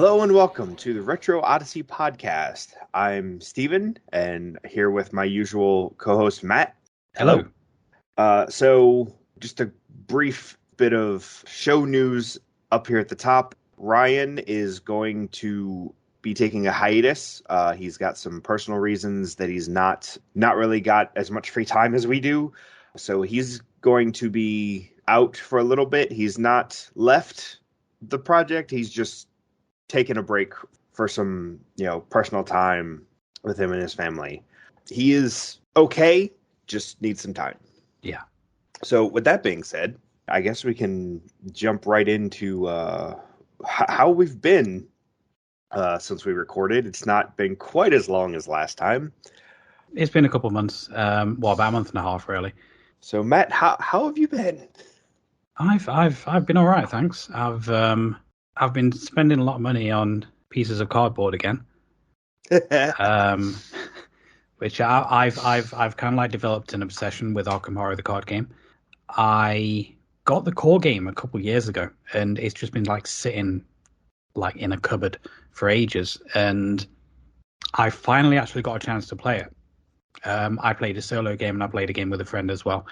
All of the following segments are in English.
Hello and welcome to the Retro Odyssey podcast. I'm Steven and here with my usual co-host Matt. Hello. So just a brief bit of show news up here at the top. Ryan is going to be taking a hiatus. He's got some personal reasons that he's not really got as much free time as we do. So he's going to be out for a little bit. He's not left the project. He's just taking a break for some, personal time with him and his family. He is okay, just needs some time. Yeah. So with that being said, I guess we can jump right into how we've been since we recorded. It's not been quite as long as last time. It's been a couple of months. About a month and a half, really. So Matt, how have you been? I've been all right, thanks. I've been spending a lot of money on pieces of cardboard again. Which I've kind of like developed an obsession with Arkham Horror, the card game. I got the core game a couple of years ago, and it's just been like sitting like in a cupboard for ages. And I finally actually got a chance to play it. I played a solo game and I played a game with a friend as well,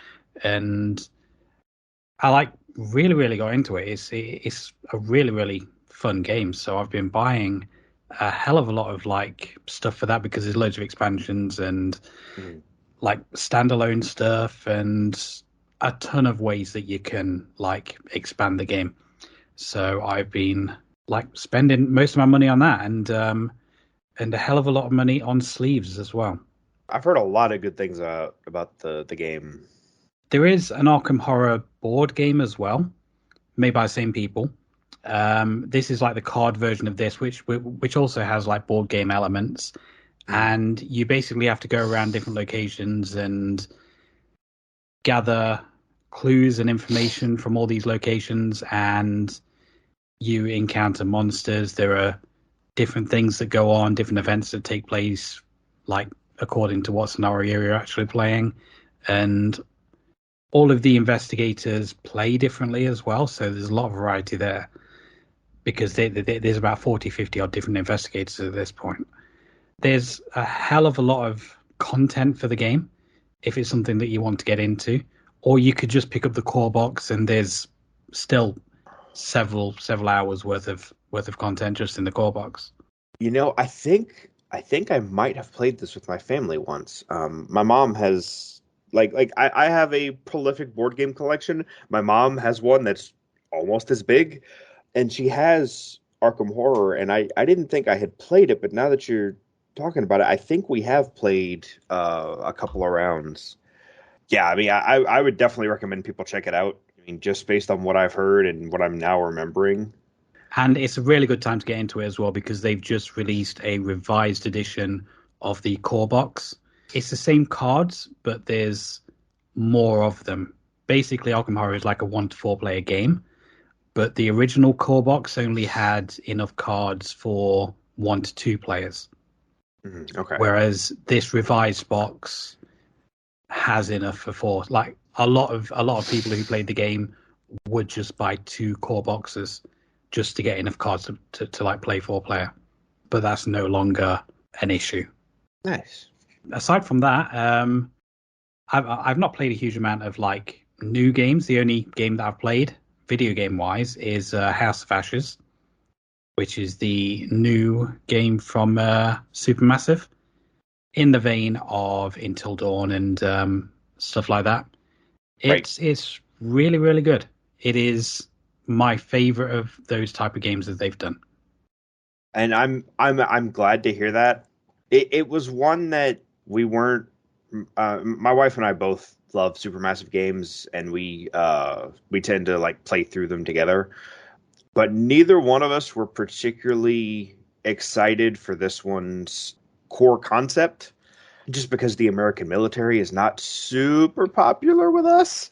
and I really got into it. It's a really fun game. So I've been buying a hell of a lot of stuff for that because there's loads of expansions and standalone stuff and a ton of ways that you can expand the game. So I've been spending most of my money on that and a hell of a lot of money on sleeves as well. I've heard a lot of good things about the game. There is an Arkham Horror board game as well, made by the same people. This is the card version of this, which also has board game elements, and you basically have to go around different locations and gather clues and information from all these locations, and you encounter monsters. There are different things that go on, different events that take place, according to what scenario you're actually playing, and all of the investigators play differently as well, so there's a lot of variety there because there's about 40, 50 odd different investigators at this point. There's a hell of a lot of content for the game if it's something that you want to get into, or you could just pick up the core box and there's still several hours worth of content just in the core box. I think I might have played this with my family once. My mom has I have a prolific board game collection. My mom has one that's almost as big, and she has Arkham Horror, and I didn't think I had played it, but now that you're talking about it, I think we have played a couple of rounds. Yeah, I mean, I would definitely recommend people check it out. I mean, just based on what I've heard and what I'm now remembering. And it's a really good time to get into it as well because they've just released a revised edition of the core box. It's the same cards, but there's more of them. Basically, Arkham Horror is like a 1 to 4 player game, but the original core box only had enough cards for 1 to 2 players. Okay. Whereas this revised box has enough for 4. A lot of people who played the game would just buy 2 core boxes just to get enough cards to play 4 player. But that's no longer an issue. Nice. Aside from that, I've not played a huge amount of new games. The only game that I've played, video game wise, is House of Ashes, which is the new game from Supermassive, in the vein of Until Dawn and stuff like that. It's really good. It is my favorite of those type of games that they've done. And I'm glad to hear that. It was one that we weren't. My wife and I both love Supermassive games, and we tend to play through them together. But neither one of us were particularly excited for this one's core concept, just because the American military is not super popular with us.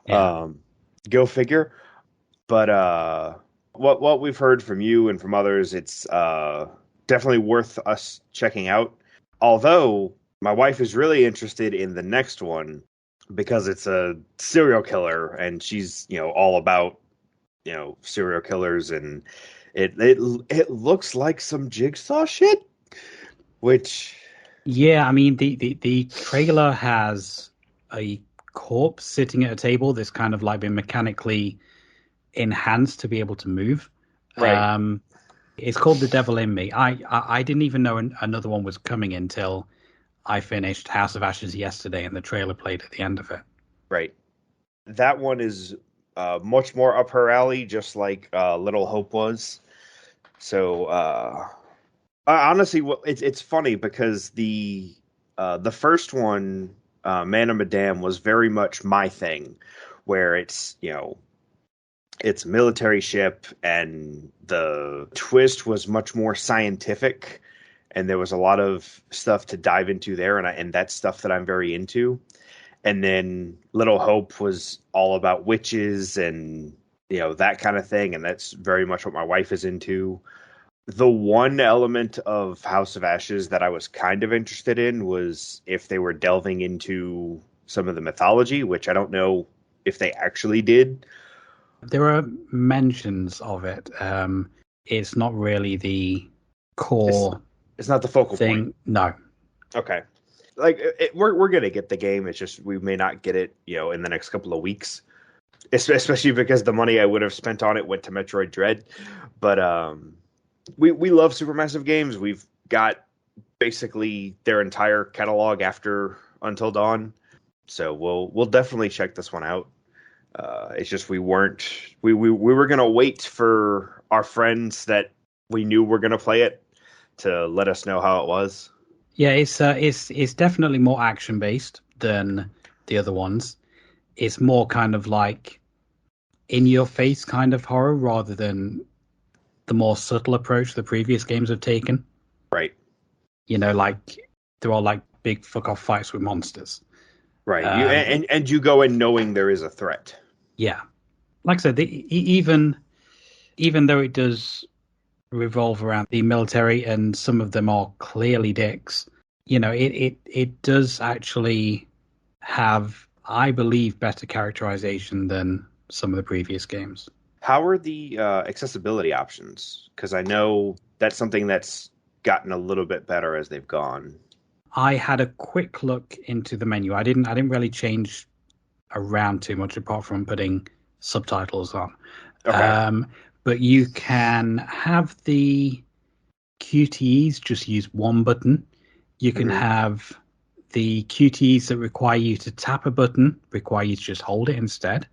Yeah. Go figure. But what we've heard from you and from others, it's definitely worth us checking out. Although my wife is really interested in the next one because it's a serial killer, and she's all about serial killers and It looks like some Jigsaw shit, which Yeah, I mean the trailer has a corpse sitting at a table that's kind of like been mechanically enhanced to be able to move. right, Um, it's called The Devil in Me. I didn't even know another one was coming until I finished House of Ashes yesterday, and the trailer played at the end of it. right. That one is much more up her alley, just like Little Hope was. So honestly, it's funny because the first one, Man of Medan, was very much my thing, where it's a military ship, and the twist was much more scientific, and there was a lot of stuff to dive into there, and that's stuff that I'm very into. And then Little Hope was all about witches and that kind of thing, and that's very much what my wife is into. The one element of House of Ashes that I was kind of interested in was if they were delving into some of the mythology, which I don't know if they actually did. There are mentions of it. It's not really the It's core it's not the focal point. thing. No. Okay. Like we're gonna get the game. It's just we may not get it, in the next couple of weeks, especially because the money I would have spent on it went to Metroid Dread. But we love Supermassive Games. We've got basically their entire catalog after Until Dawn, so we'll definitely check this one out. It's just we were gonna wait for our friends that we knew were gonna play it to let us know how it was. Yeah, it's definitely more action based than the other ones. It's more kind of like in your face kind of horror rather than the more subtle approach the previous games have taken. Right, Like they're all like big fuck off fights with monsters. right. You Um, and you go in knowing there is a threat. yeah, like I said, even though it does revolve around the military and some of them are clearly dicks, it does actually have, I believe, better characterization than some of the previous games. How are the accessibility options? Because I know that's something that's gotten a little bit better as they've gone. I had a quick look into the menu. I didn't really change around too much apart from putting subtitles on. Okay. Um, but you can have the QTEs just use one button. You can Hmm. have the QTEs that require you to tap a button, require you to just hold it instead.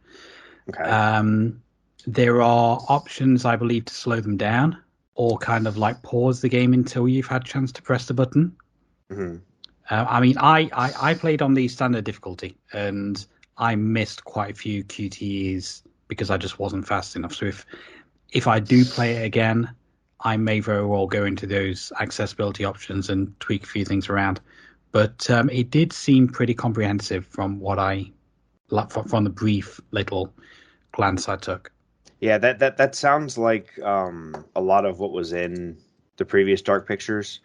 Okay. Um, there are options, I believe, to slow them down or kind of like pause the game until you've had a chance to press the button. Hmm. I mean, I played on the standard difficulty and I missed quite a few QTEs because I just wasn't fast enough. So if I do play it again, I may very well go into those accessibility options and tweak a few things around. But it did seem pretty comprehensive from what from the brief little glance I took. Yeah, that sounds like a lot of what was in the previous Dark Pictures.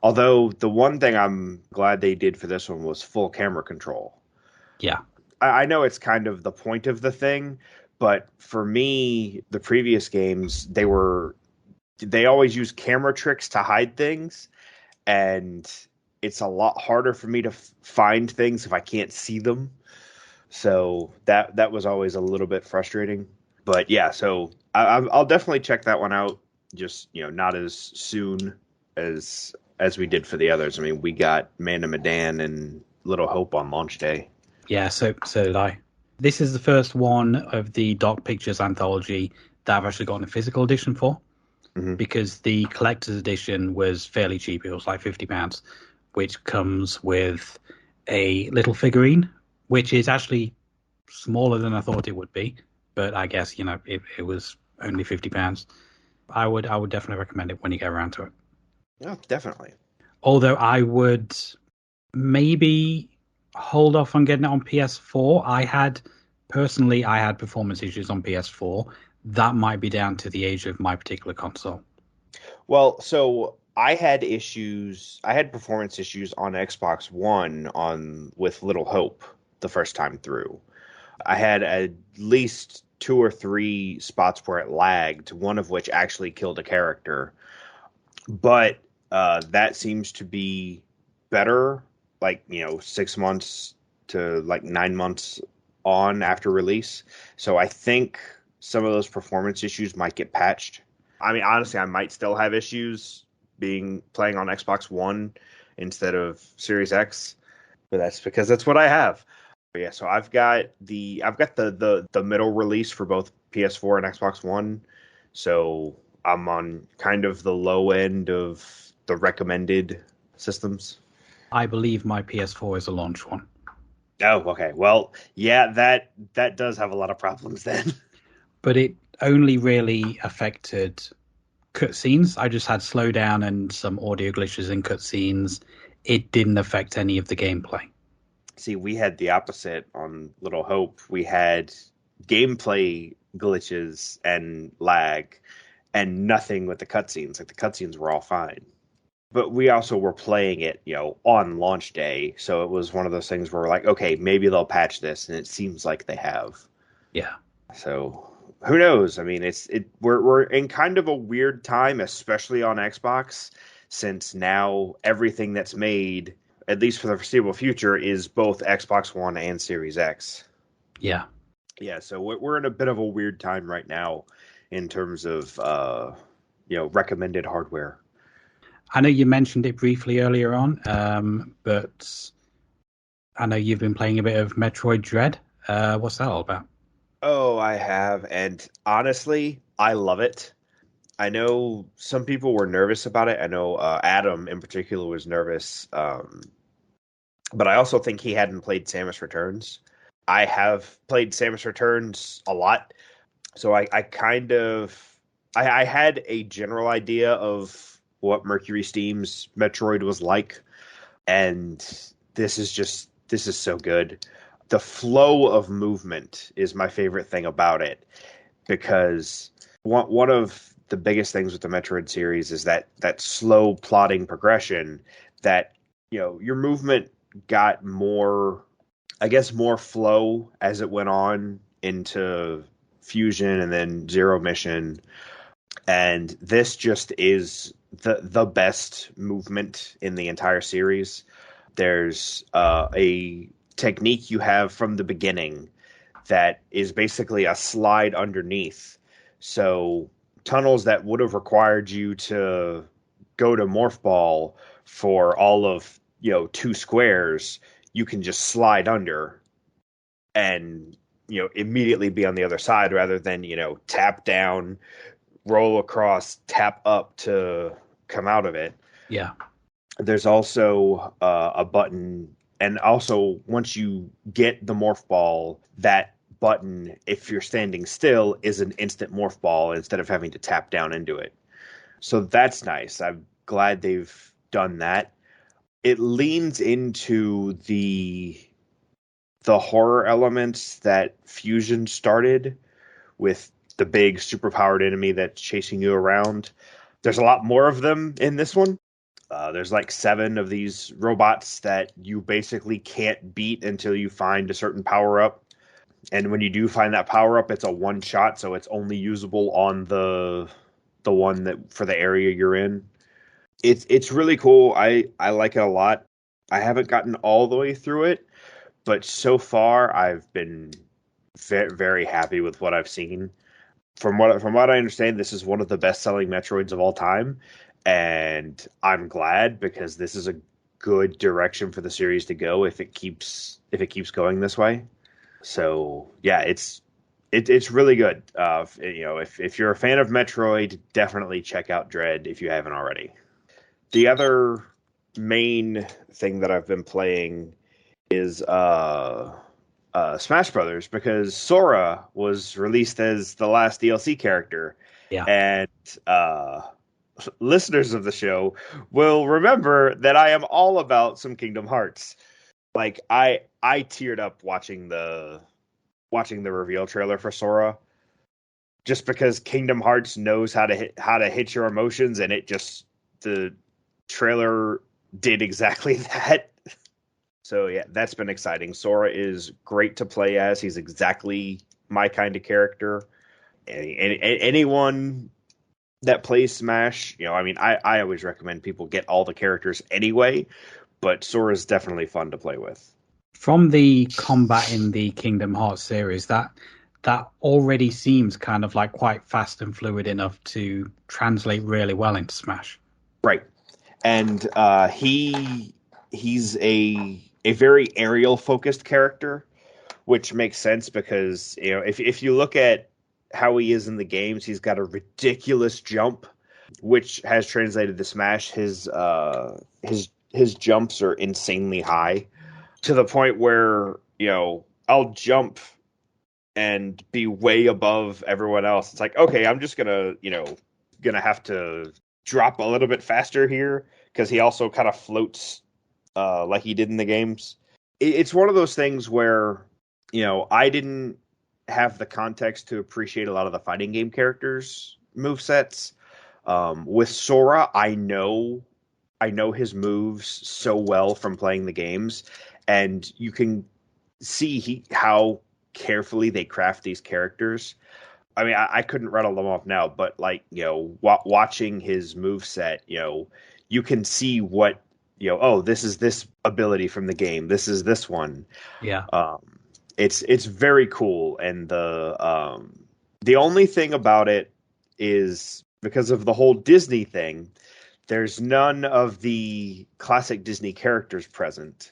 Although the one thing I'm glad they did for this one was full camera control. Yeah. I know it's kind of the point of the thing, but for me, the previous games they always use camera tricks to hide things, and it's a lot harder for me to find things if I can't see them. So that was always a little bit frustrating. But yeah, so I'll definitely check that one out. Just not as soon as we did for the others. I mean, we got Man of Medan and Little Hope on launch day. Yeah, so did I. This is the first one of the Dark Pictures anthology that I've actually gotten a physical edition for Hmm. because the collector's edition was fairly cheap. It was like £50, which comes with a little figurine, which is actually smaller than I thought it would be. But I guess, it was only £50. I would definitely recommend it when you get around to it. Yeah, definitely. Although I would maybe hold off on getting it on PS4. I had performance issues on PS4. That might be down to the age of my particular console. Well, so I had issues. I had performance issues on Xbox One on with Little Hope the first time through. I had at least two or three spots where it lagged, one of which actually killed a character. But that seems to be better, like, 6 months to like 9 months on after release. So I think some of those performance issues might get patched. I mean, honestly, I might still have issues playing on Xbox One instead of Series X, but that's because that's what I have. But yeah, so I've got the middle release for both PS4 and Xbox One. So I'm on kind of the low end of the recommended systems. I believe my PS4 is a launch one. Oh, okay. Well, yeah, that does have a lot of problems then. But it only really affected cutscenes. I just had slowdown and some audio glitches in cutscenes. It didn't affect any of the gameplay. See, we had the opposite on Little Hope. We had gameplay glitches and lag and nothing with the cutscenes. Like the cutscenes were all fine. But we also were playing it, on launch day. So it was one of those things where we're like, okay, maybe they'll patch this, and it seems like they have. Yeah. So who knows? I mean, we're in kind of a weird time, especially on Xbox, since now everything that's made, at least for the foreseeable future, is both Xbox One and Series X. Yeah. Yeah, so we're in a bit of a weird time right now in terms of recommended hardware. I know you mentioned it briefly earlier on, but I know you've been playing a bit of Metroid Dread. What's that all about? Oh, I have, and honestly, I love it. I know some people were nervous about it. I know Adam in particular was nervous, but I also think he hadn't played Samus Returns. I have played Samus Returns a lot, so I kind of I had a general idea of what Mercury Steam's Metroid was like, and this is so good. The flow of movement is my favorite thing about it, because one of the biggest things with the Metroid series is that slow plotting progression, that your movement got more, I guess, more flow as it went on into Fusion and then Zero Mission. And this just is the best movement in the entire series. There's a technique you have from the beginning that is basically a slide underneath. So tunnels that would have required you to go to Morph Ball for all of 2 squares, you can just slide under and immediately be on the other side, rather than tap down, roll across, tap up to come out of it. Yeah. There's also a button, and also once you get the Morph Ball, that button, if you're standing still, is an instant Morph Ball instead of having to tap down into it. So that's nice. I'm glad they've done that. It leans into the horror elements that Fusion started with, the big superpowered enemy that's chasing you around. There's a lot more of them in this one. There's like 7 of these robots that you basically can't beat until you find a certain power up. And when you do find that power up, it's a one shot, so it's only usable on the one that for the area you're in. It's really cool. I like it a lot. I haven't gotten all the way through it, but so far I've been very, very happy with what I've seen. From what I understand, this is one of the best-selling Metroids of all time, and I'm glad, because this is a good direction for the series to go if it keeps going this way. So yeah, it's really good. If you're a fan of Metroid, definitely check out Dread if you haven't already. The other main thing that I've been playing is Smash Brothers, because Sora was released as the last DLC character. Yeah. And listeners of the show will remember that I am all about some Kingdom Hearts. Like I teared up watching the reveal trailer for Sora, just because Kingdom Hearts knows how to hit your emotions, and the trailer did exactly that. So yeah, that's been exciting. Sora is great to play as. He's exactly my kind of character. Anyone that plays Smash, I mean, I always recommend people get all the characters anyway, but Sora is definitely fun to play with. From the combat in the Kingdom Hearts series, that already seems kind of like quite fast and fluid enough to translate really well into Smash. Right. And he's a very aerial focused character, which makes sense because if you look at how he is in the games, he's got a ridiculous jump, which has translated to Smash. His jumps are insanely high to the point where I'll jump and be way above everyone else. It's like, okay, I'm just gonna have to drop a little bit faster here because he also kind of floats like he did in the games. It's one of those things where I didn't have the context to appreciate a lot of the fighting game characters' movesets. With Sora, I know his moves so well from playing the games, and you can see how carefully they craft these characters. I mean, I couldn't rattle them off now, but watching his moveset, you can see what oh, this is this ability from the game. This is this one. Yeah. It's very cool, and the only thing about it is because of the whole Disney thing, there's none of the classic Disney characters present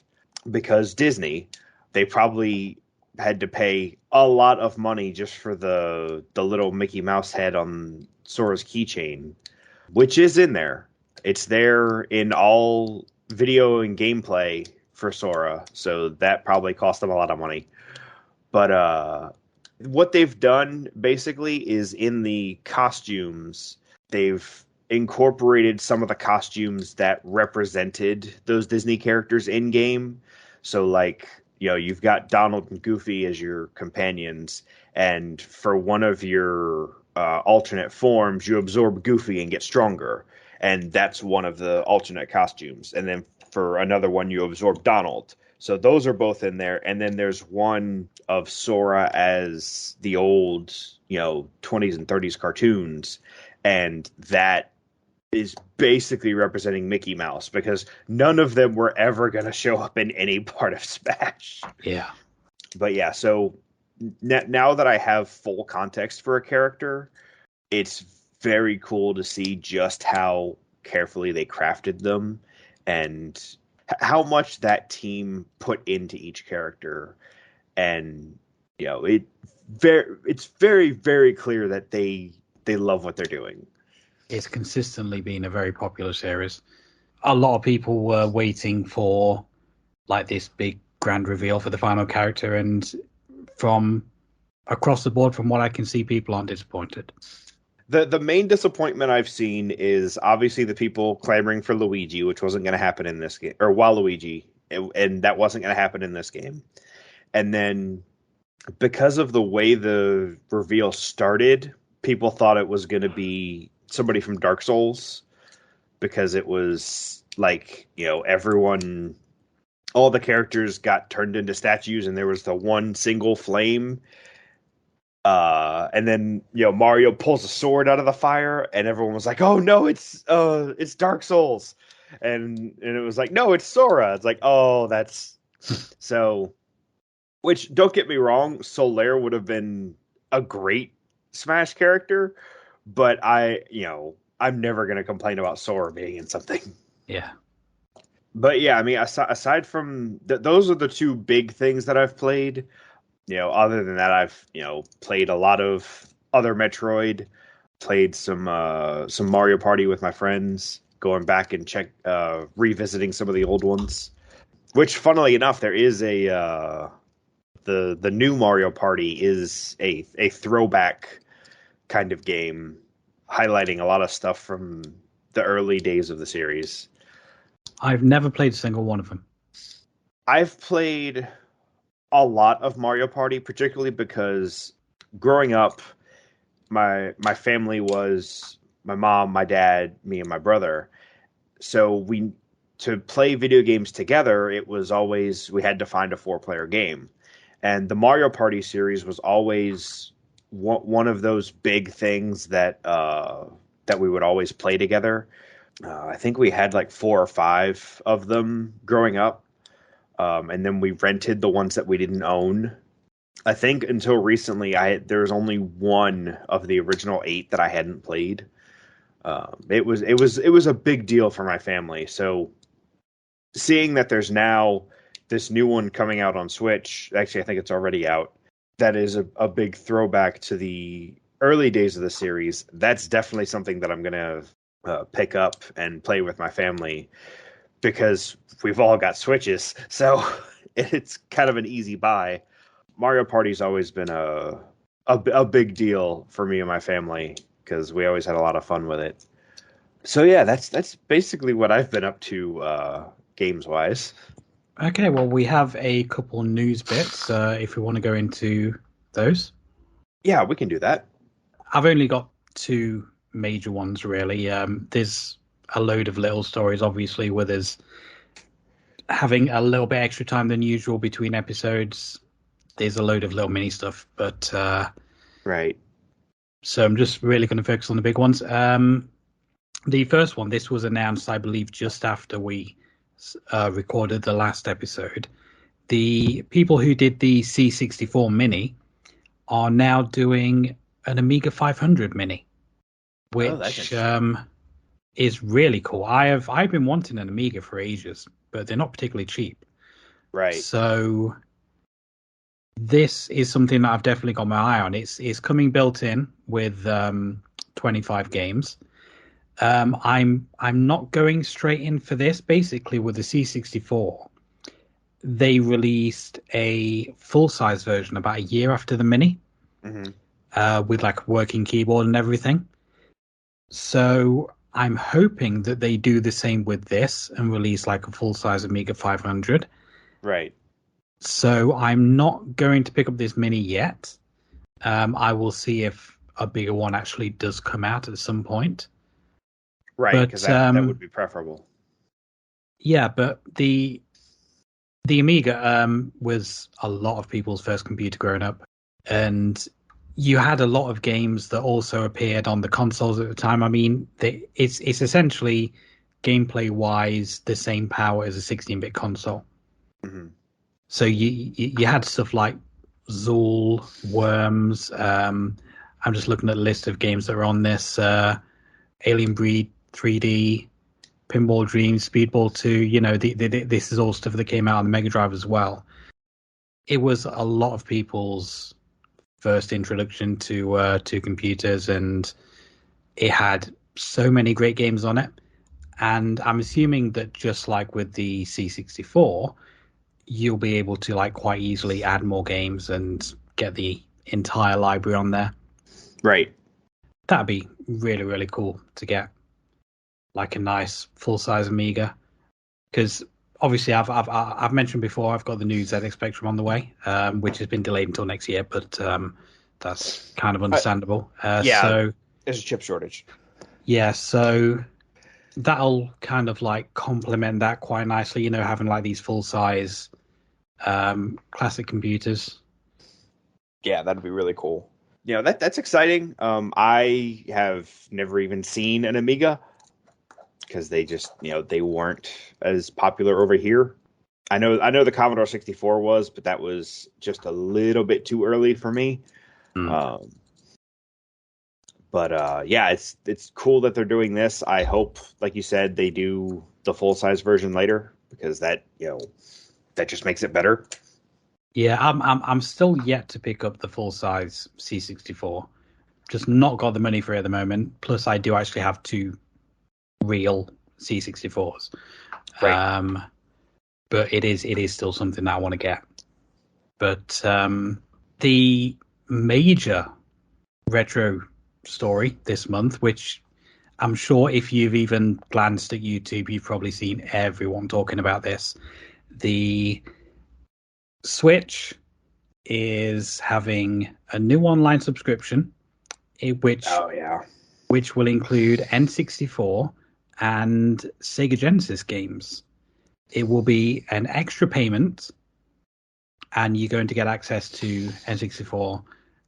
because Disney, they probably had to pay a lot of money just for the little Mickey Mouse head on Sora's keychain, which is in there. It's there in all video and gameplay for Sora, so that probably cost them a lot of money. But what they've done basically is in the costumes, they've incorporated some of the costumes that represented those Disney characters in game. So you've got Donald and Goofy as your companions, and for one of your alternate forms, you absorb Goofy and get stronger, and that's one of the alternate costumes. And then for another one, you absorb Donald. So those are both in there, and then there's one of Sora as the old, 20s and 30s cartoons, and that is basically representing Mickey Mouse because none of them were ever going to show up in any part of Smash. Yeah. But yeah, so now that I have full context for a character, it's very cool to see just how carefully they crafted them and how much that team put into each character. And it's very, very clear that they love what they're doing. It's consistently been a very popular series. A lot of people were waiting for this big grand reveal for the final character, and from across the board, from what I can see, people aren't disappointed. The main disappointment I've seen is obviously the people clamoring for Luigi, which wasn't going to happen in this game, or Waluigi, and that wasn't going to happen in this game. And then because of the way the reveal started, people thought it was going to be somebody from Dark Souls because it was everyone, all the characters got turned into statues and there was the one single flame. And then, Mario pulls a sword out of the fire and everyone was like, oh no, it's Dark Souls. And it was like, no, it's Sora. It's like, oh, that's so, which don't get me wrong, Solaire would have been a great Smash character, but I'm never going to complain about Sora being in something. Yeah. But yeah, I mean, aside from those are the two big things that I've played. Other than that, I've played a lot of other Metroid, played some Mario Party with my friends, going back and revisiting some of the old ones. Which, funnily enough, there is the new Mario Party is a throwback kind of game, highlighting a lot of stuff from the early days of the series. I've never played a single one of them. I've played a lot of Mario Party, particularly because growing up, my family was my mom, my dad, me, and my brother. So to play video games together, it was always we had to find a 4-player game. And the Mario Party series was always one of those big things that that we would always play together. I think we had like 4 or 5 of them growing up, and then we rented the ones that we didn't own. I think until recently, there's only one of the original 8 that I hadn't played. It was a big deal for my family. So seeing that there's now this new one coming out on Switch, actually I think it's already out, that is a big throwback to the early days of the series. That's definitely something that I'm gonna pick up and play with my family, because we've all got Switches, so it's kind of an easy buy. Mario Party's always been a big deal for me and my family, because we always had a lot of fun with it. So yeah, that's basically what I've been up to games wise. Okay, well, we have a couple news bits if we want to go into those. Yeah, we can do that. I've only got 2 major ones, really. There's a load of little stories, obviously, with us having a little bit extra time than usual between episodes. There's a load of little mini stuff, but right. So I'm just really going to focus on the big ones. The first one, this was announced, I believe, just after we recorded the last episode. The people who did the C64 Mini are now doing an Amiga 500 Mini, which is really cool. I've been wanting an Amiga for ages, but they're not particularly cheap. Right. So this is something that I've definitely got my eye on. It's coming built in with 25 games. I'm not going straight in for this. Basically, with the C64, they released a full-size version about a year after the Mini, with like a working keyboard and everything. So I'm hoping that they do the same with this and release like a full-size Amiga 500. Right. So I'm not going to pick up this Mini yet. I will see if a bigger one actually does come out at some point. Right, because that would be preferable. Yeah, but the Amiga was a lot of people's first computer growing up, and you had a lot of games that also appeared on the consoles at the time. I mean, it's essentially gameplay-wise the same power as a 16-bit console. Mm-hmm. So you had stuff like Zool, Worms. I'm just looking at the list of games that are on this. Alien Breed 3D, Pinball Dreams, Speedball 2. You know, this is all stuff that came out on the Mega Drive as well. It was a lot of people's first introduction to computers, and it had so many great games on it. And I'm assuming that just like with the C64, you'll be able to like quite easily add more games and get the entire library on there. Right. That'd be really, really cool to get like a nice full-size Amiga. Because obviously I've mentioned before, I've got the new ZX Spectrum on the way, which has been delayed until next year, but that's kind of understandable. So there's a chip shortage. Yeah, so that'll kind of like complement that quite nicely, you know, having like these full-size classic computers. Yeah, that'd be really cool. You know, that's exciting. I have never even seen an Amiga because they just, you know, they weren't as popular over here. I know the Commodore 64 was, but that was just a little bit too early for me. But yeah, it's cool that they're doing this. I hope, like you said, they do the full-size version later, because that, you know, that just makes it better. Yeah, I'm still yet to pick up the full-size C64. Just not got the money for it at the moment. Plus, I do actually have 2 real C64s. Right. But it is still something that I want to get. But the major retro story this month, which I'm sure if you've even glanced at YouTube, you've probably seen everyone talking about this. The Switch is having a new online subscription, which will include N64 and Sega Genesis games. It will be an extra payment and you're going to get access to N64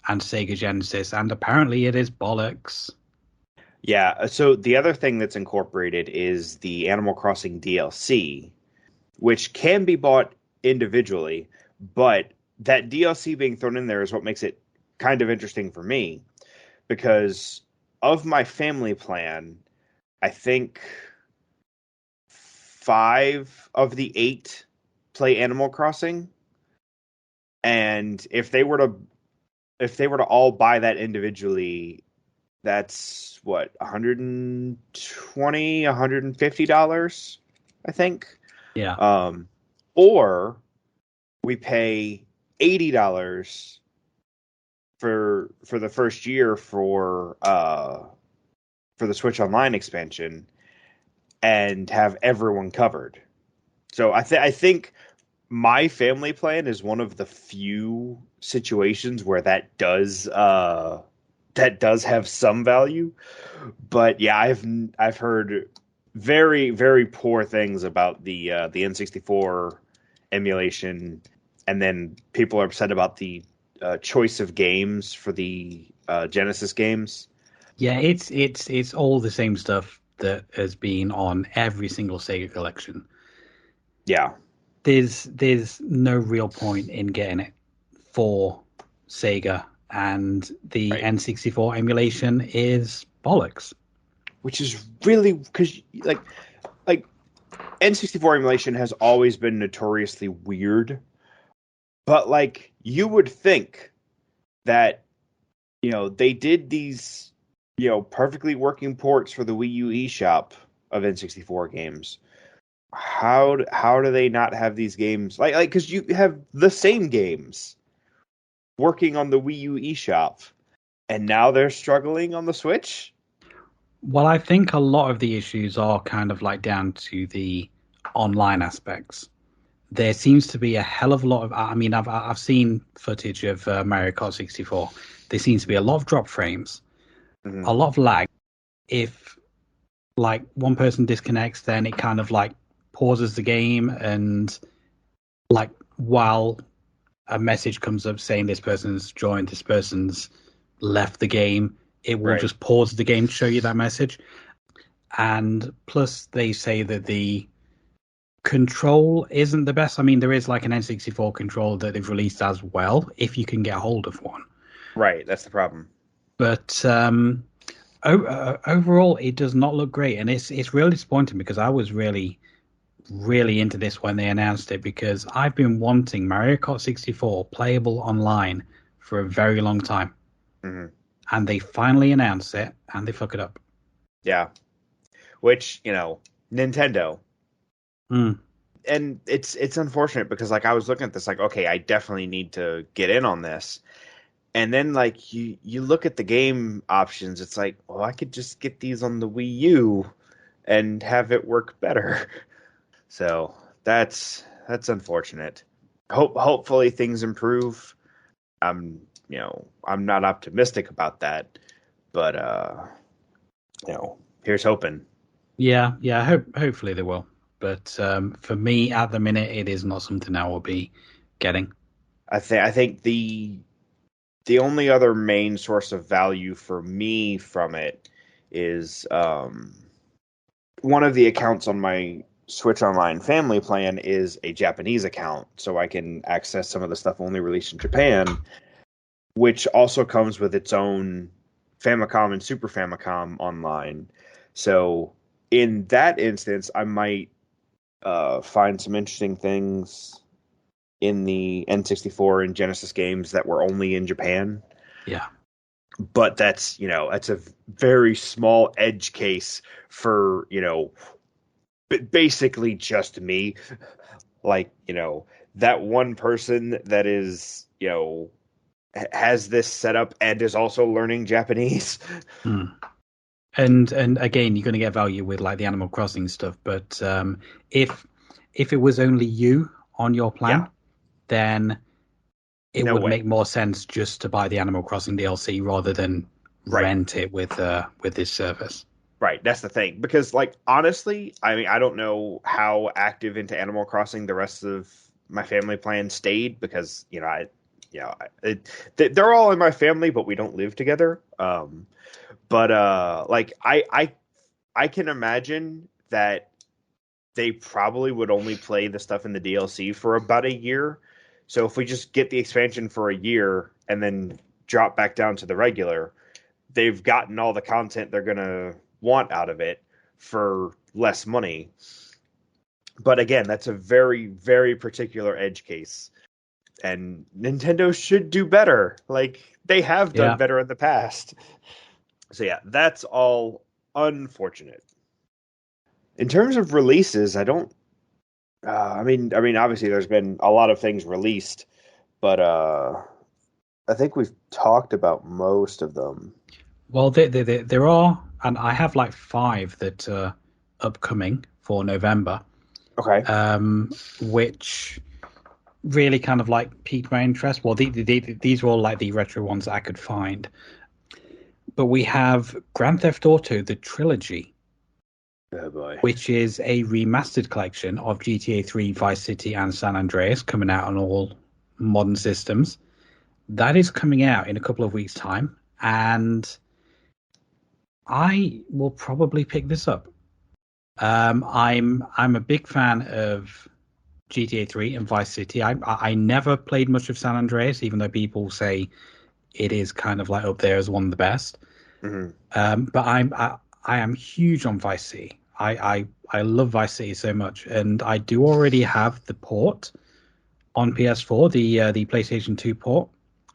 and Sega Genesis, and apparently it is bollocks. Yeah, so the other thing that's incorporated is the Animal Crossing DLC, which can be bought individually, but that DLC being thrown in there is what makes it kind of interesting for me because of my family plan, I think 5 of the 8 play Animal Crossing, and if they were to all buy that individually, that's what, $150, I think. Yeah. Or we pay $80 for the first year for the Switch Online expansion and have everyone covered. So I think my family plan is one of the few situations where that does have some value. But yeah, I've heard very, very poor things about the N64 emulation, and then people are upset about the choice of games for the Genesis games. Yeah, it's all the same stuff that has been on every single Sega collection. Yeah, There's no real point in getting it for Sega, and the right. N64 emulation is bollocks. Which is really because like N64 emulation has always been notoriously weird, but like you would think that they did these perfectly working ports for the Wii U eShop of N64 games. How do they not have these games like because you have the same games working on the Wii U eShop and now they're struggling on the Switch? Well, I think a lot of the issues are kind of like down to the online aspects. There seems to be a hell of a lot of. I mean, I've seen footage of Mario Kart 64. There seems to be a lot of drop frames, Mhm. a lot of lag. If like one person disconnects, then it kind of like pauses the game, and like while a message comes up saying this person's joined, this person's left the game, it will Right. just pause the game to show you that message. And plus, they say that the control isn't the best. I mean, there is like an N64 control that they've released as well, if you can get hold of one. Right, that's the problem. But overall, it does not look great, and it's really disappointing because I was really into this when they announced it because I've been wanting Mario Kart 64 playable online for a very long time, Hmm. and they finally announced it, and they fuck it up. Yeah. Which, Nintendo. Mm. And it's unfortunate because like I was looking at this like, okay, I definitely need to get in on this. And then like you look at the game options, it's like, well, I could just get these on the Wii U and have it work better. So that's unfortunate. Hopefully things improve. I'm not optimistic about that, but here's hoping. Yeah. Hopefully they will. But for me, at the minute, it is not something I will be getting. I think the only other main source of value for me from it is one of the accounts on my Switch Online family plan is a Japanese account, so I can access some of the stuff only released in Japan, which also comes with its own Famicom and Super Famicom online. So in that instance, I might find some interesting things in the N64 and Genesis games that were only in Japan. Yeah. But that's a very small edge case for basically just me, like that one person that is has this setup and is also learning Japanese. Mm. And again, you're going to get value with like the Animal Crossing stuff. But if it was only you on your Yeah, plan, then it no would way. make more sense just to buy the Animal Crossing DLC rather than Right. rent it with this service. Right, that's the thing. Because, like, honestly, I mean, I don't know how active into Animal Crossing the rest of my family plan stayed because they're all in my family, but we don't live together. But like I can imagine that they probably would only play the stuff in the DLC for about a year. So if we just get the expansion for a year and then drop back down to the regular, they've gotten all the content they're going to want out of it for less money. But again, that's a very, very particular edge case. And Nintendo should do better. Like, they have done better in the past. So yeah, that's all unfortunate. In terms of releases, I don't. I mean, obviously, there's been a lot of things released, but I think we've talked about most of them. Well, there are, and I have like 5 that are upcoming for November. Okay. Which really kind of like piqued my interest. Well, these are all like the retro ones that I could find. But we have Grand Theft Auto, the trilogy. Oh boy. Which is a remastered collection of GTA 3, Vice City, and San Andreas coming out on all modern systems. That is coming out in a couple of weeks' time, and I will probably pick this up. I'm a big fan of GTA 3 and Vice City. I never played much of San Andreas, even though people say it is kind of like up there as one of the best. Mm-hmm. But I am huge on Vice City. I love Vice City so much, and I do already have the port on PS4, the PlayStation 2 port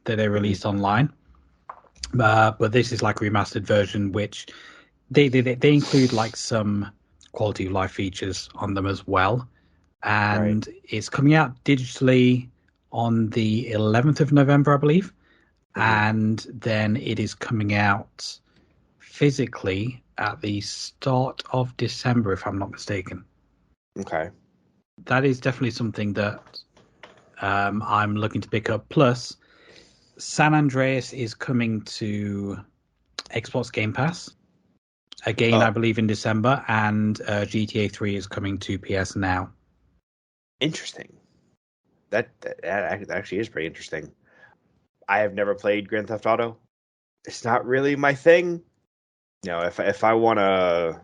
that they released online. But this is like a remastered version, which they include like some quality of life features on them as well. And it's coming out digitally on the 11th of November, I believe. Mm-hmm. And then it is coming out physically at the start of December, if I'm not mistaken. Okay. That is definitely something that I'm looking to pick up. Plus, San Andreas is coming to Xbox Game Pass again, I believe in December, and GTA 3 is coming to PS Now. Interesting. That actually is pretty interesting. I have never played Grand Theft Auto. It's not really my thing. You know, if I want a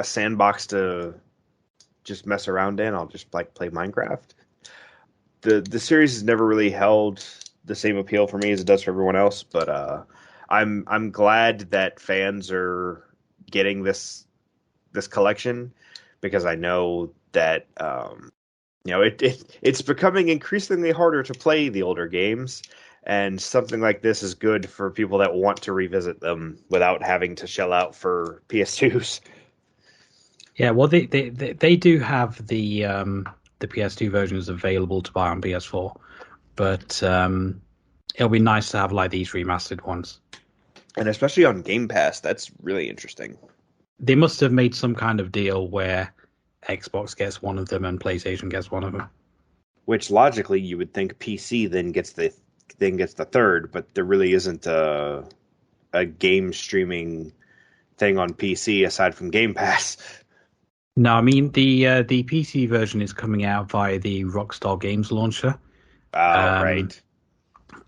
sandbox to just mess around in, I'll just like play Minecraft. The series has never really held the same appeal for me as it does for everyone else, but I'm glad that fans are getting this collection, because I know that it's becoming increasingly harder to play the older games, and something like this is good for people that want to revisit them without having to shell out for PS2s. Yeah, well, they do have the PS2 versions available to buy on PS4, but it'll be nice to have like these remastered ones. And especially on Game Pass, that's really interesting. They must have made some kind of deal where Xbox gets one of them and PlayStation gets one of them. Which logically you would think PC then gets the third, but there really isn't a game streaming thing on PC aside from Game Pass. No, I mean the PC version is coming out via the Rockstar Games launcher. Right.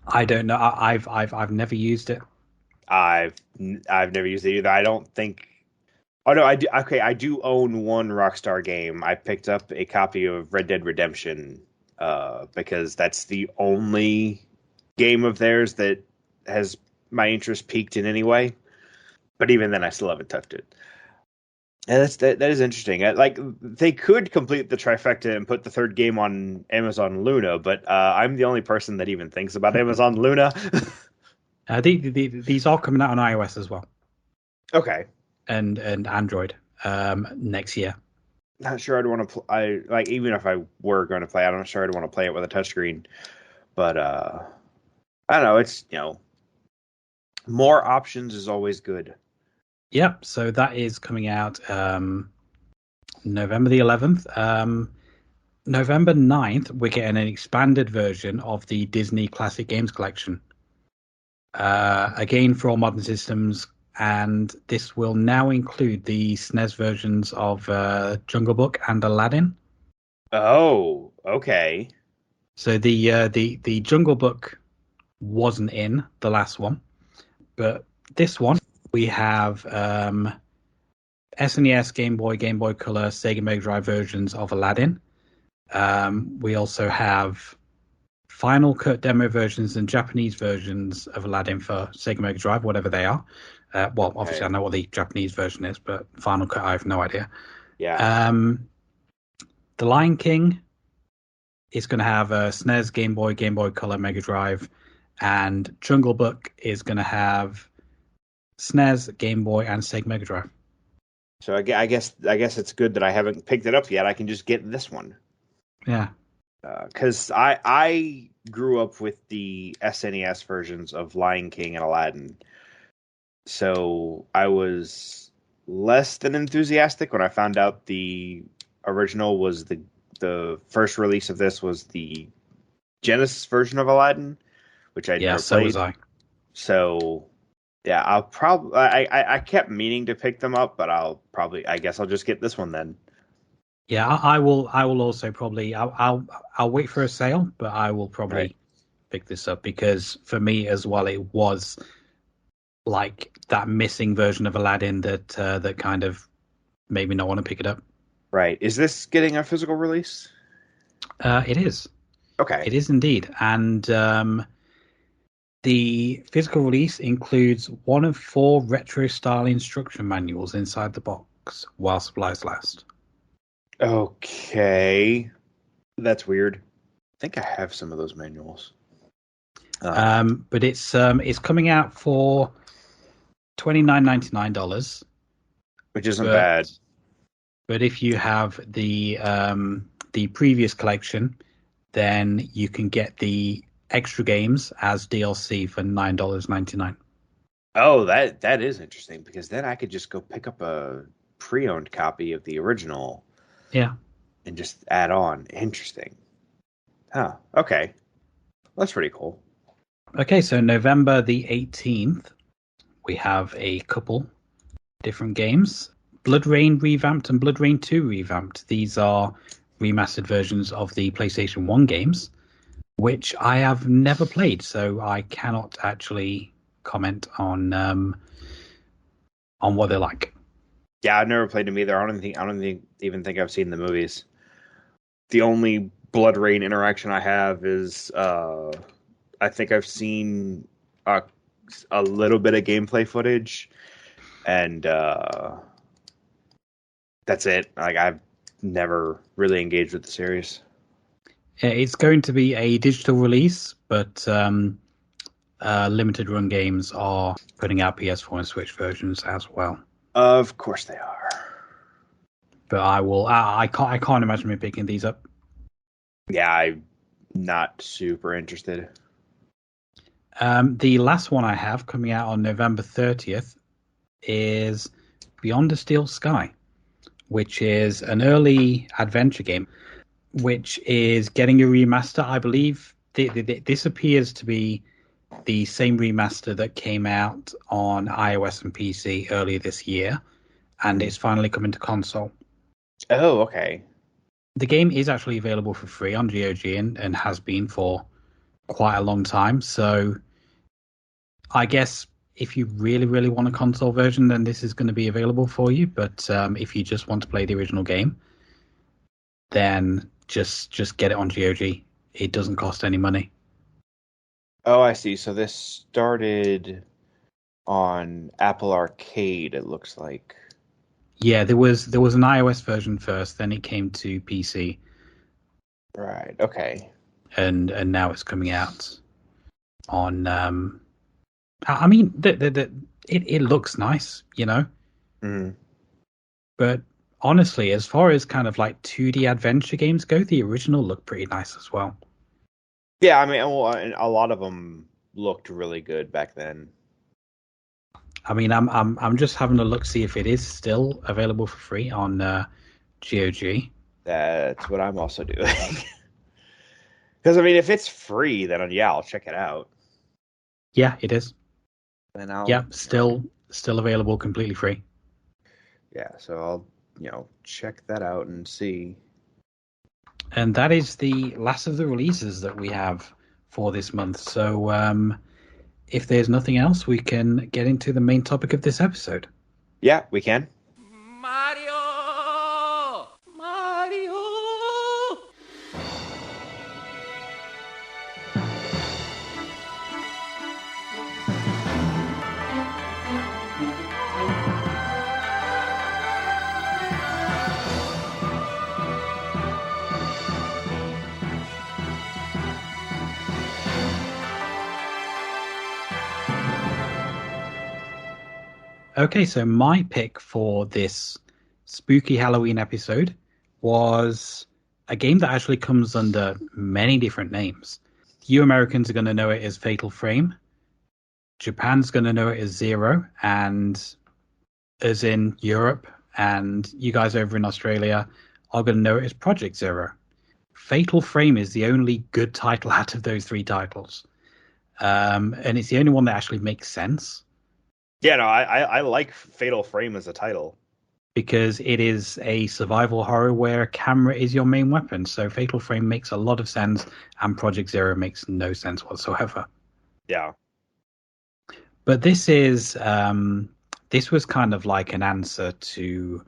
I don't know. I've never used it. I've never used it either. I don't think. Oh no, I do. Okay, I do own one Rockstar game. I picked up a copy of Red Dead Redemption because that's the only game of theirs that has my interest piqued in any way. But even then, I still haven't touched it. And that is interesting. Like, they could complete the trifecta and put the third game on Amazon Luna, but I'm the only person that even thinks about Amazon Luna. These are coming out on iOS as well. Okay. And Android next year. Not sure I'd want to play. Like, even if I were going to play, I'm not sure I'd want to play it with a touchscreen. But I don't know. It's, more options is always good. Yep. So that is coming out November the 11th. November 9th, we're getting an expanded version of the Disney Classic Games Collection. Again, for all modern systems, and this will now include the SNES versions of Jungle Book and Aladdin. Oh, okay. So the Jungle Book wasn't in the last one, but this one we have SNES, Game Boy, Game Boy Color, Sega Mega Drive versions of Aladdin. We also have Final Cut demo versions and Japanese versions of Aladdin for Sega Mega Drive, whatever they are. Well, obviously I Okay. know what the Japanese version is, but Final Cut I have no idea. Yeah. Um, the Lion King is going to have a SNES, Game Boy, Game Boy Color, Mega Drive, and Jungle Book is going to have SNES, Game Boy, and Sega Mega Drive. So I guess it's good that I haven't picked it up yet. I can just get this one. Yeah, Because I grew up with the SNES versions of Lion King and Aladdin, so I was less than enthusiastic when I found out the original was the first release of this was the Genesis version of Aladdin, which I'd yeah. never So was played. I. So yeah, I'll probably I kept meaning to pick them up, but I guess I'll just get this one then. Yeah, I will. I will also probably. I'll wait for a sale, but I will Right. probably pick this up because for me as well, it was like that missing version of Aladdin that kind of made me not want to pick it up. Right. Is this getting a physical release? It is. Okay. It is indeed, and the physical release includes one of four retro style instruction manuals inside the box while supplies last. Okay. That's weird. I think I have some of those manuals. But it's coming out for $29.99. Which isn't But bad. if you have the previous collection, then you can get the extra games as DLC for $9.99. Oh, that is interesting because then I could just go pick up a pre-owned copy of the original Yeah. and just add on. Interesting. Huh. Okay. That's pretty cool. Okay, so November the 18th, we have a couple different games. Blood Rain revamped and Blood Rain 2 revamped. These are remastered versions of the PlayStation 1 games, which I have never played, so I cannot actually comment on what they're like. Yeah, I've never played them either. Even think I've seen the movies. The only Blood Rain interaction I have is I think I've seen a, a little bit of gameplay footage and that's it. Like I've never really engaged with the series. It's going to be a digital release, but limited run games are putting out PS4 and Switch versions as well. Of course they are. But I will. I can't imagine me picking these up. Yeah, I'm not super interested. The last one I have coming out on November 30th is Beyond the Steel Sky, which is an early adventure game, which is getting a remaster. I believe this appears to be the same remaster that came out on iOS and PC earlier this year, and Hmm. it's finally coming to console. Oh, okay. The game is actually available for free on GOG and has been for quite a long time. So I guess if you really, really want a console version, then this is going to be available for you. But if you just want to play the original game, then just get it on GOG. It doesn't cost any money. Oh, I see. So this started on Apple Arcade, it looks like. Yeah, there was an iOS version first, then it came to PC, Right. Okay. and now it's coming out on. I mean, it looks nice, you know, Hmm. but honestly, as far as kind of like 2D adventure games go, the original looked pretty nice as well. Yeah, I mean, well, and a lot of them looked really good back then. I mean, I'm just having a look see if it is still available for free on GOG. That's what I'm also doing. Because I mean, if it's free, then yeah, I'll check it out. Yeah, it is. Then I'll, Yeah, still available, completely free. yeah. So I'll, check that out and see. And that is the last of the releases that we have for this month. So if there's nothing else, we can get into the main topic of this episode. Yeah, we can. Mario! Mario! Okay, so my pick for this spooky Halloween episode was a game that actually comes under many different names. You Americans are going to know it as Fatal Frame. Japan's going to know it as Zero, and as in Europe, and you guys over in Australia are going to know it as Project Zero. Fatal Frame is the only good title out of those three titles. And it's the only one that actually makes sense. Yeah, no, I like Fatal Frame as a title. Because it is a survival horror where camera is your main weapon. So Fatal Frame makes a lot of sense, and Project Zero makes no sense whatsoever. Yeah. But this is this was kind of like an answer to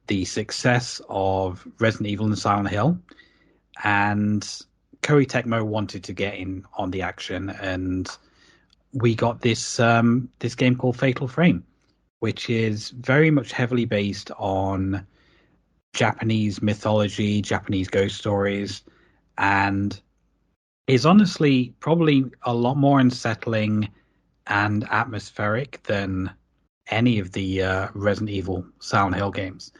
the success of Resident Evil and Silent Hill, and Koei Tecmo wanted to get in on the action, and we got this this game called Fatal Frame, which is very much heavily based on Japanese mythology, Japanese ghost stories, and is honestly probably a lot more unsettling and atmospheric than any of the Resident Evil Silent Hill games.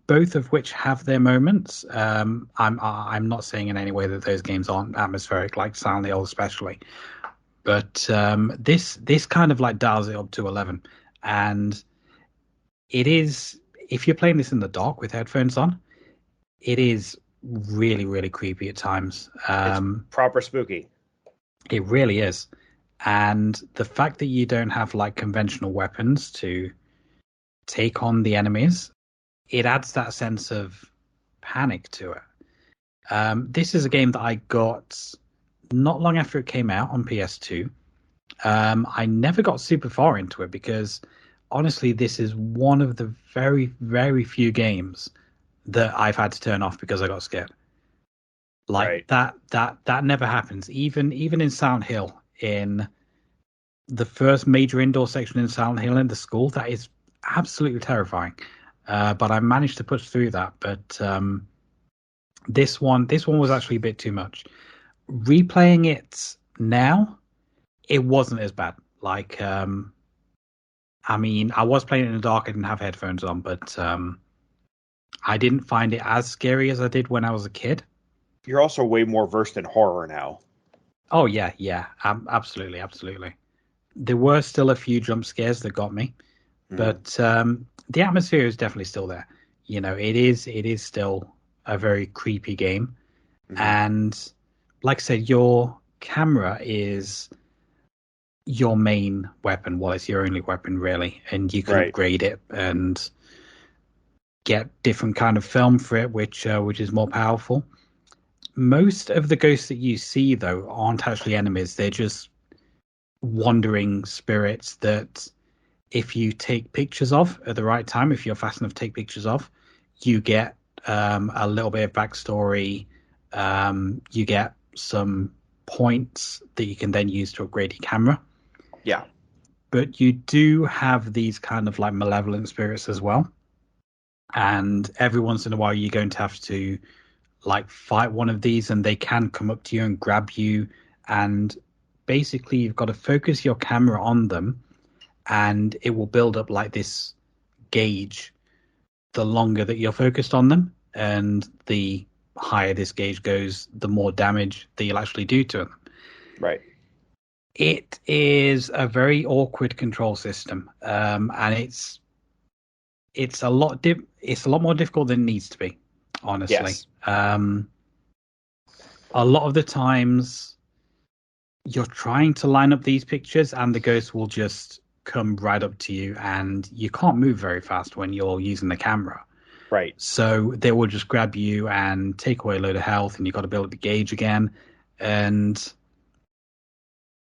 Both of which have their moments. I'm not saying in any way that those games aren't atmospheric, like Silent Hill especially, but this kind of like dials it up to 11. And it is, if you're playing this in the dark with headphones on, it is really, really creepy at times. It's proper spooky. It really is. And the fact that you don't have like conventional weapons to take on the enemies, it adds that sense of panic to it. This is a game that I got not long after it came out on PS2. I never got super far into it because honestly, this is one of the very, very few games that I've had to turn off because I got scared. Like right. that never happens. Even in Silent Hill, in the first major indoor section in Silent Hill in the school, that is absolutely terrifying. But I managed to push through that. But this one was actually a bit too much. Replaying it now, it wasn't as bad. Like, I mean, I was playing it in the dark. I didn't have headphones on, but I didn't find it as scary as I did when I was a kid. You're also way more versed in horror now. Oh, yeah, absolutely, absolutely. There were still a few jump scares that got me, but the atmosphere is definitely still there. You know, it is still a very creepy game. And like I said, your camera is your main weapon. Well, it's your only weapon, really. And you can upgrade it and get different kind of film for it, which is more powerful. Most of the ghosts that you see, though, aren't actually enemies. They're just wandering spirits that if you take pictures of at the right time, if you're fast enough to take pictures of, you get a little bit of backstory. You get some points that you can then use to upgrade your camera. Yeah. But you do have these kind of like malevolent spirits as well. And every once in a while, you're going to have to like fight one of these, and they can come up to you and grab you. And basically, you've got to focus your camera on them, and it will build up like this gauge the longer that you're focused on them. And the higher this gauge goes, the more damage that you'll actually do to them. Right. It is a very awkward control system, and it's a lot more difficult than it needs to be, honestly. Yes. A lot of the times, you're trying to line up these pictures, and the ghost will just come right up to you, and you can't move very fast when you're using the camera. Right. So they will just grab you and take away a load of health, and you've got to build up the gauge again. And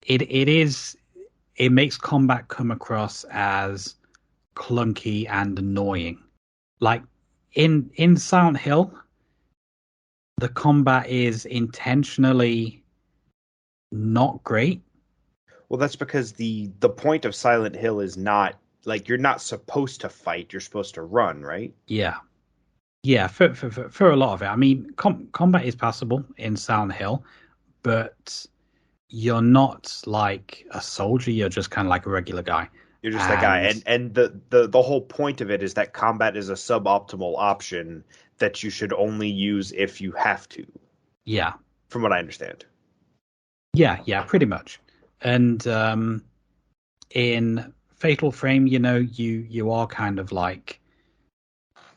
it makes combat come across as clunky and annoying. Like in Silent Hill, the combat is intentionally not great. Well, that's because the point of Silent Hill is not like you're not supposed to fight, you're supposed to run, right? Yeah. Yeah, for a lot of it. I mean, combat is passable in Silent Hill, but you're not like a soldier. You're just kind of like a regular guy. You're just that guy. And the whole point of it is that combat is a suboptimal option that you should only use if you have to. Yeah. From what I understand. Yeah, pretty much. And in Fatal Frame, you are kind of like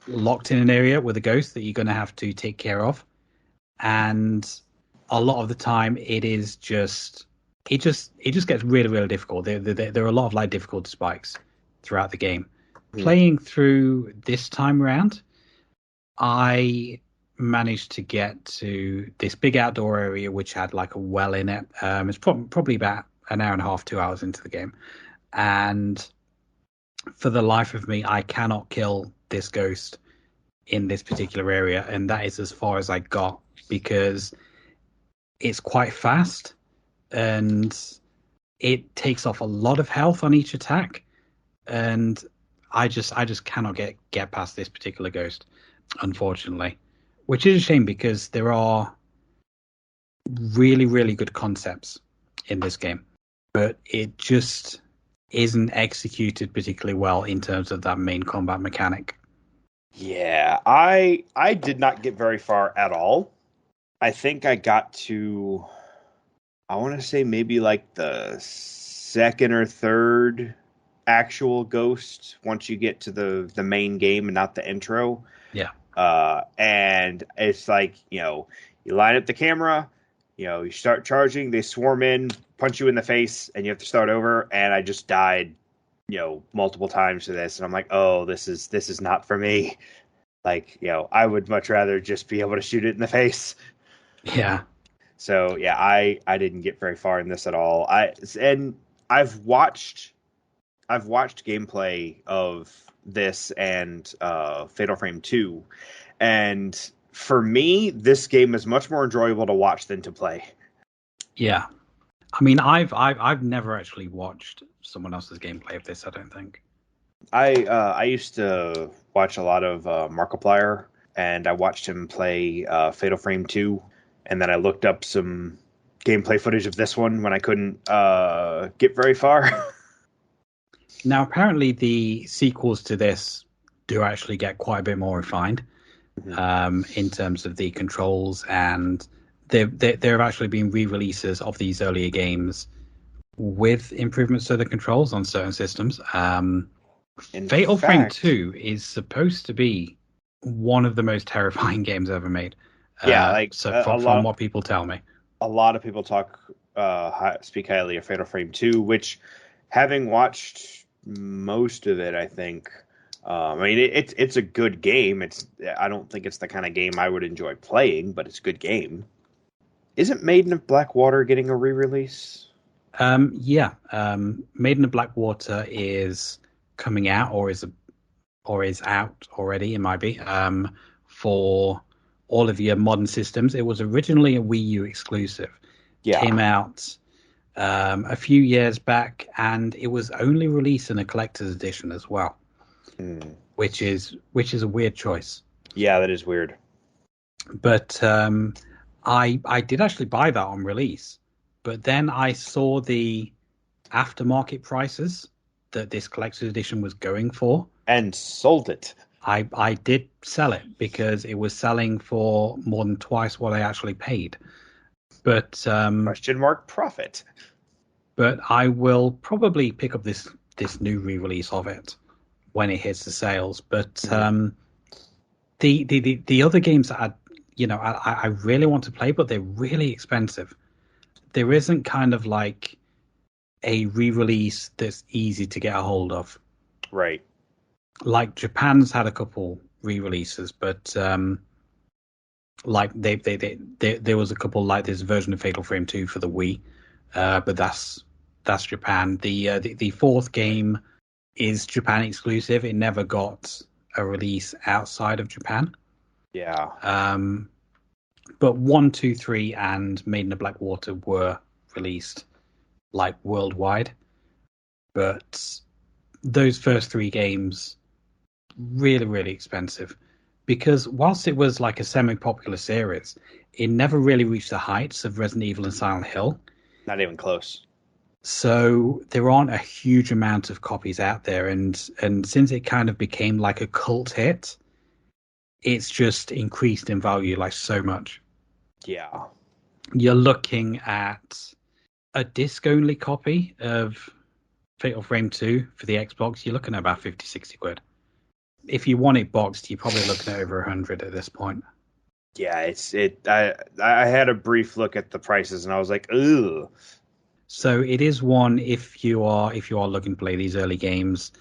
locked in an area with a ghost that you're going to have to take care of, and a lot of the time it just gets really, really difficult. There are a lot of like difficulty spikes throughout the game. Playing through this time around, I managed to get to this big outdoor area which had like a well in it. It's probably about an hour and a half, 2 hours into the game, and for the life of me, I cannot kill this ghost in this particular area, and that is as far as I got because it's quite fast and it takes off a lot of health on each attack, and I just cannot get past this particular ghost, unfortunately, which is a shame because there are really, really good concepts in this game, but it just isn't executed particularly well in terms of that main combat mechanic. Yeah, I did not get very far at all. I think I got to, I want to say maybe like the second or third actual ghost once you get to the main game and not the intro. Yeah. And it's like, you line up the camera, you start charging, they swarm in, punch you in the face, and you have to start over. And I just died, multiple times to this. And I'm like, oh, this is not for me. Like, I would much rather just be able to shoot it in the face. Yeah. So yeah, I didn't get very far in this at all. I've watched gameplay of this and Fatal Frame 2, and for me, this game is much more enjoyable to watch than to play. Yeah. I mean, I've never actually watched someone else's gameplay of this, I don't think. I used to watch a lot of Markiplier, and I watched him play Fatal Frame 2, and then I looked up some gameplay footage of this one when I couldn't get very far. Now, apparently the sequels to this do actually get quite a bit more refined in terms of the controls, and there have actually been re-releases of these earlier games with improvements to the controls on certain systems. Fatal Frame 2 is supposed to be one of the most terrifying games ever made. Yeah, from what people tell me. A lot of people speak highly of Fatal Frame 2, which, having watched most of it, I think, it's a good game. I don't think it's the kind of game I would enjoy playing, but it's a good game. Isn't Maiden of Blackwater getting a re-release? Yeah. Maiden of Blackwater is coming out, or is out already. It might be for all of your modern systems. It was originally a Wii U exclusive. Yeah. Came out a few years back, and it was only released in a collector's edition as well, which is a weird choice. Yeah, that is weird. But I did actually buy that on release, but then I saw the aftermarket prices that this collector's edition was going for, and sold it. I did sell it because it was selling for more than twice what I actually paid. But question mark profit. But I will probably pick up this new re-release of it when it hits the sales. But the other games that I really want to play, but they're really expensive. There isn't kind of like a re-release that's easy to get a hold of. Right. Like Japan's had a couple re-releases, but like there was a couple, like there's a version of Fatal Frame 2 for the Wii, but that's Japan. The fourth game is Japan exclusive. It never got a release outside of Japan. Yeah. But 1, 2, 3, and Maiden of Blackwater were released like worldwide. But those first three games, really, really expensive. Because whilst it was like a semi-popular series, it never really reached the heights of Resident Evil and Silent Hill. Not even close. So there aren't a huge amount of copies out there, and since it kind of became like a cult hit, it's just increased in value like so much. Yeah. You're looking at a disc-only copy of Fatal Frame 2 for the Xbox, you're looking at about 50, 60 quid. If you want it boxed, you're probably looking at over 100 at this point. Yeah, I had a brief look at the prices and I was like, ugh. So it is one, if you are looking to play these early games,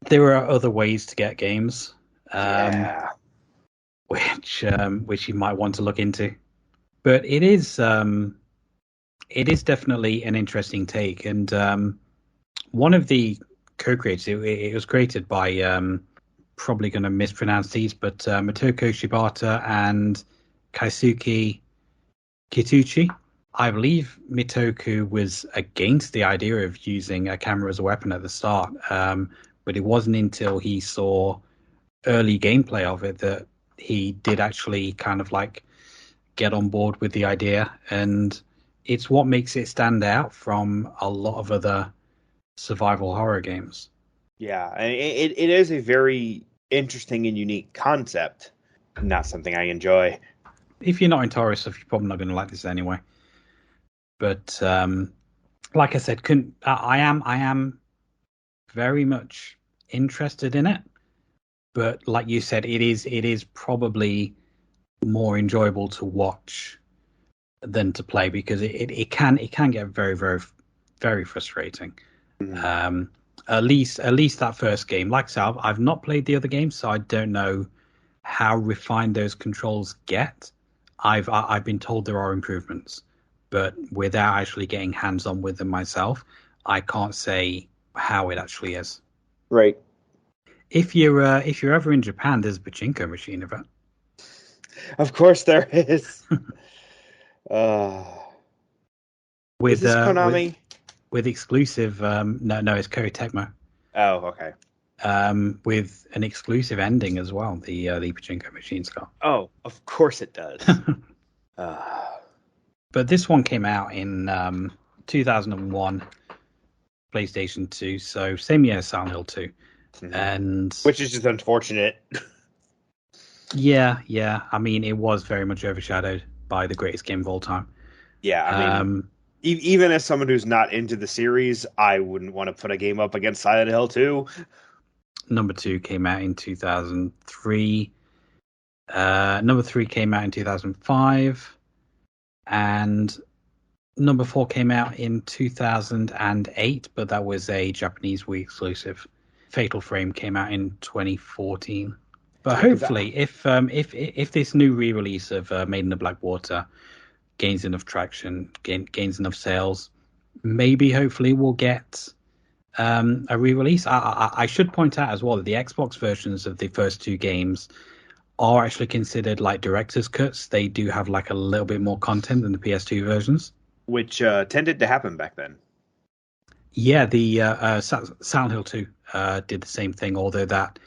there are other ways to get games, which you might want to look into. But it is definitely an interesting take, and one of the co-creators, it was created by probably going to mispronounce these, but Motoko Shibata and Kaisuke Kituchi. I believe Mitoku was against the idea of using a camera as a weapon at the start, but it wasn't until he saw early gameplay of it that he did actually kind of like get on board with the idea, and it's what makes it stand out from a lot of other survival horror games. Yeah, and it is a very interesting and unique concept. Not something I enjoy. If you're not into horror stuff, you're probably not going to like this anyway. But like I said, I am very much interested in it. But like you said, it is probably more enjoyable to watch than to play, because it can get very, very, very frustrating. Mm. At least that first game. Like I said, I've not played the other games, so I don't know how refined those controls get. I've been told there are improvements, but without actually getting hands on with them myself, I can't say how it actually is. Right. If you're ever in Japan, there's a pachinko machine of it. Of course there is. Is this Konami? With exclusive, no, it's Koei Tecmo. Oh, okay. With an exclusive ending as well. The pachinko machine's got. Oh, of course it does. But this one came out in 2001, PlayStation 2, so same year as Silent Hill 2. Mm-hmm. And which is just unfortunate. Yeah. I mean, it was very much overshadowed by the greatest game of all time. Yeah, I mean, even as someone who's not into the series, I wouldn't want to put a game up against Silent Hill 2. Number 2 came out in 2003. Number 3 came out in 2005. And number 4 came out in 2008, but that was a Japanese Wii exclusive. Fatal Frame came out in 2014. But hopefully, if this new re-release of Maiden of Blackwater gains enough traction, gains enough sales, maybe hopefully we'll get a re-release. I should point out as well that the Xbox versions of the first two games are actually considered like director's cuts. They do have like a little bit more content than the PS2 versions, which tended to happen back then. Yeah, the Silent Hill 2 did the same thing, although that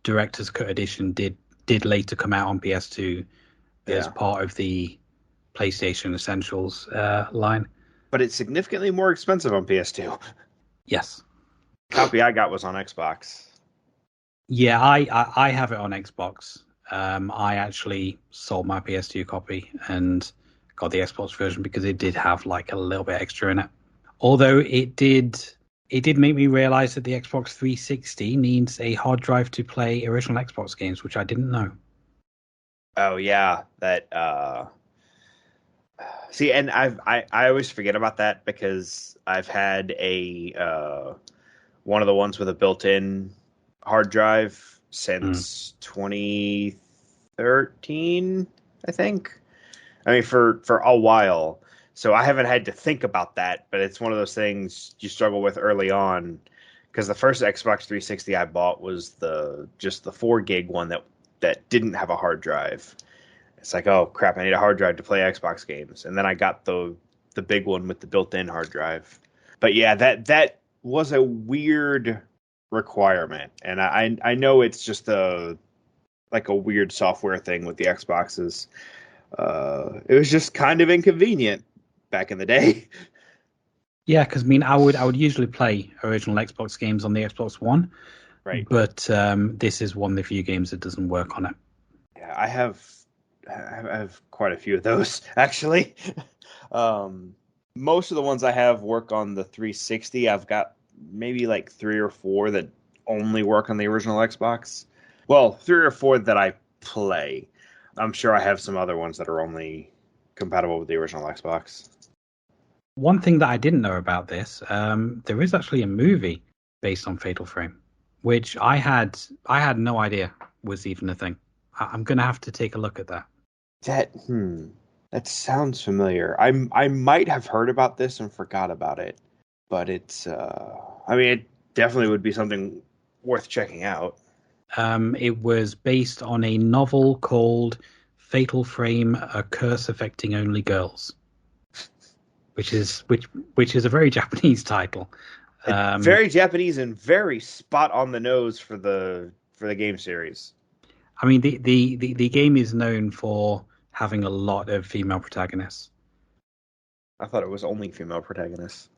director's cut edition did later come out on PS2 as part of the PlayStation Essentials line. But it's significantly more expensive on PS2. Yes. Copy I got was on Xbox. Yeah, I have it on Xbox. I actually sold my PS2 copy and got the Xbox version because it did have like a little bit extra in it. Although it did make me realize that the Xbox 360 needs a hard drive to play original Xbox games, which I didn't know. Oh yeah, that. See, and I always forget about that because I've had a one of the ones with a built-in hard drive since 2013, I think. I mean, for a while. So I haven't had to think about that, but it's one of those things you struggle with early on. Because the first Xbox 360 I bought was just the 4 gig one that didn't have a hard drive. It's like, oh crap, I need a hard drive to play Xbox games. And then I got the big one with the built-in hard drive. But yeah, that was a weird requirement. And I know it's just a weird software thing with the Xboxes. It was just kind of inconvenient back in the day. Yeah, because I mean, I would usually play original Xbox games on the Xbox One, Right. but this is one of the few games that doesn't work on it. Yeah, I have quite a few of those actually. Most of the ones I have work on the 360. I've got maybe like 3 or 4 that only work on the original Xbox. Well, 3 or 4 that I play. I'm sure I have some other ones that are only compatible with the original Xbox. One thing that I didn't know about this, there is actually a movie based on Fatal Frame, which I had no idea was even a thing. I'm going to have to take a look at that. That sounds familiar. I might have heard about this and forgot about it, but it's I mean, it definitely would be something worth checking out. It was based on a novel called Fatal Frame: A Curse Affecting Only Girls, which is a very Japanese title. Very Japanese and very spot on the nose for the game series. I mean, the game is known for having a lot of female protagonists. I thought it was only female protagonists.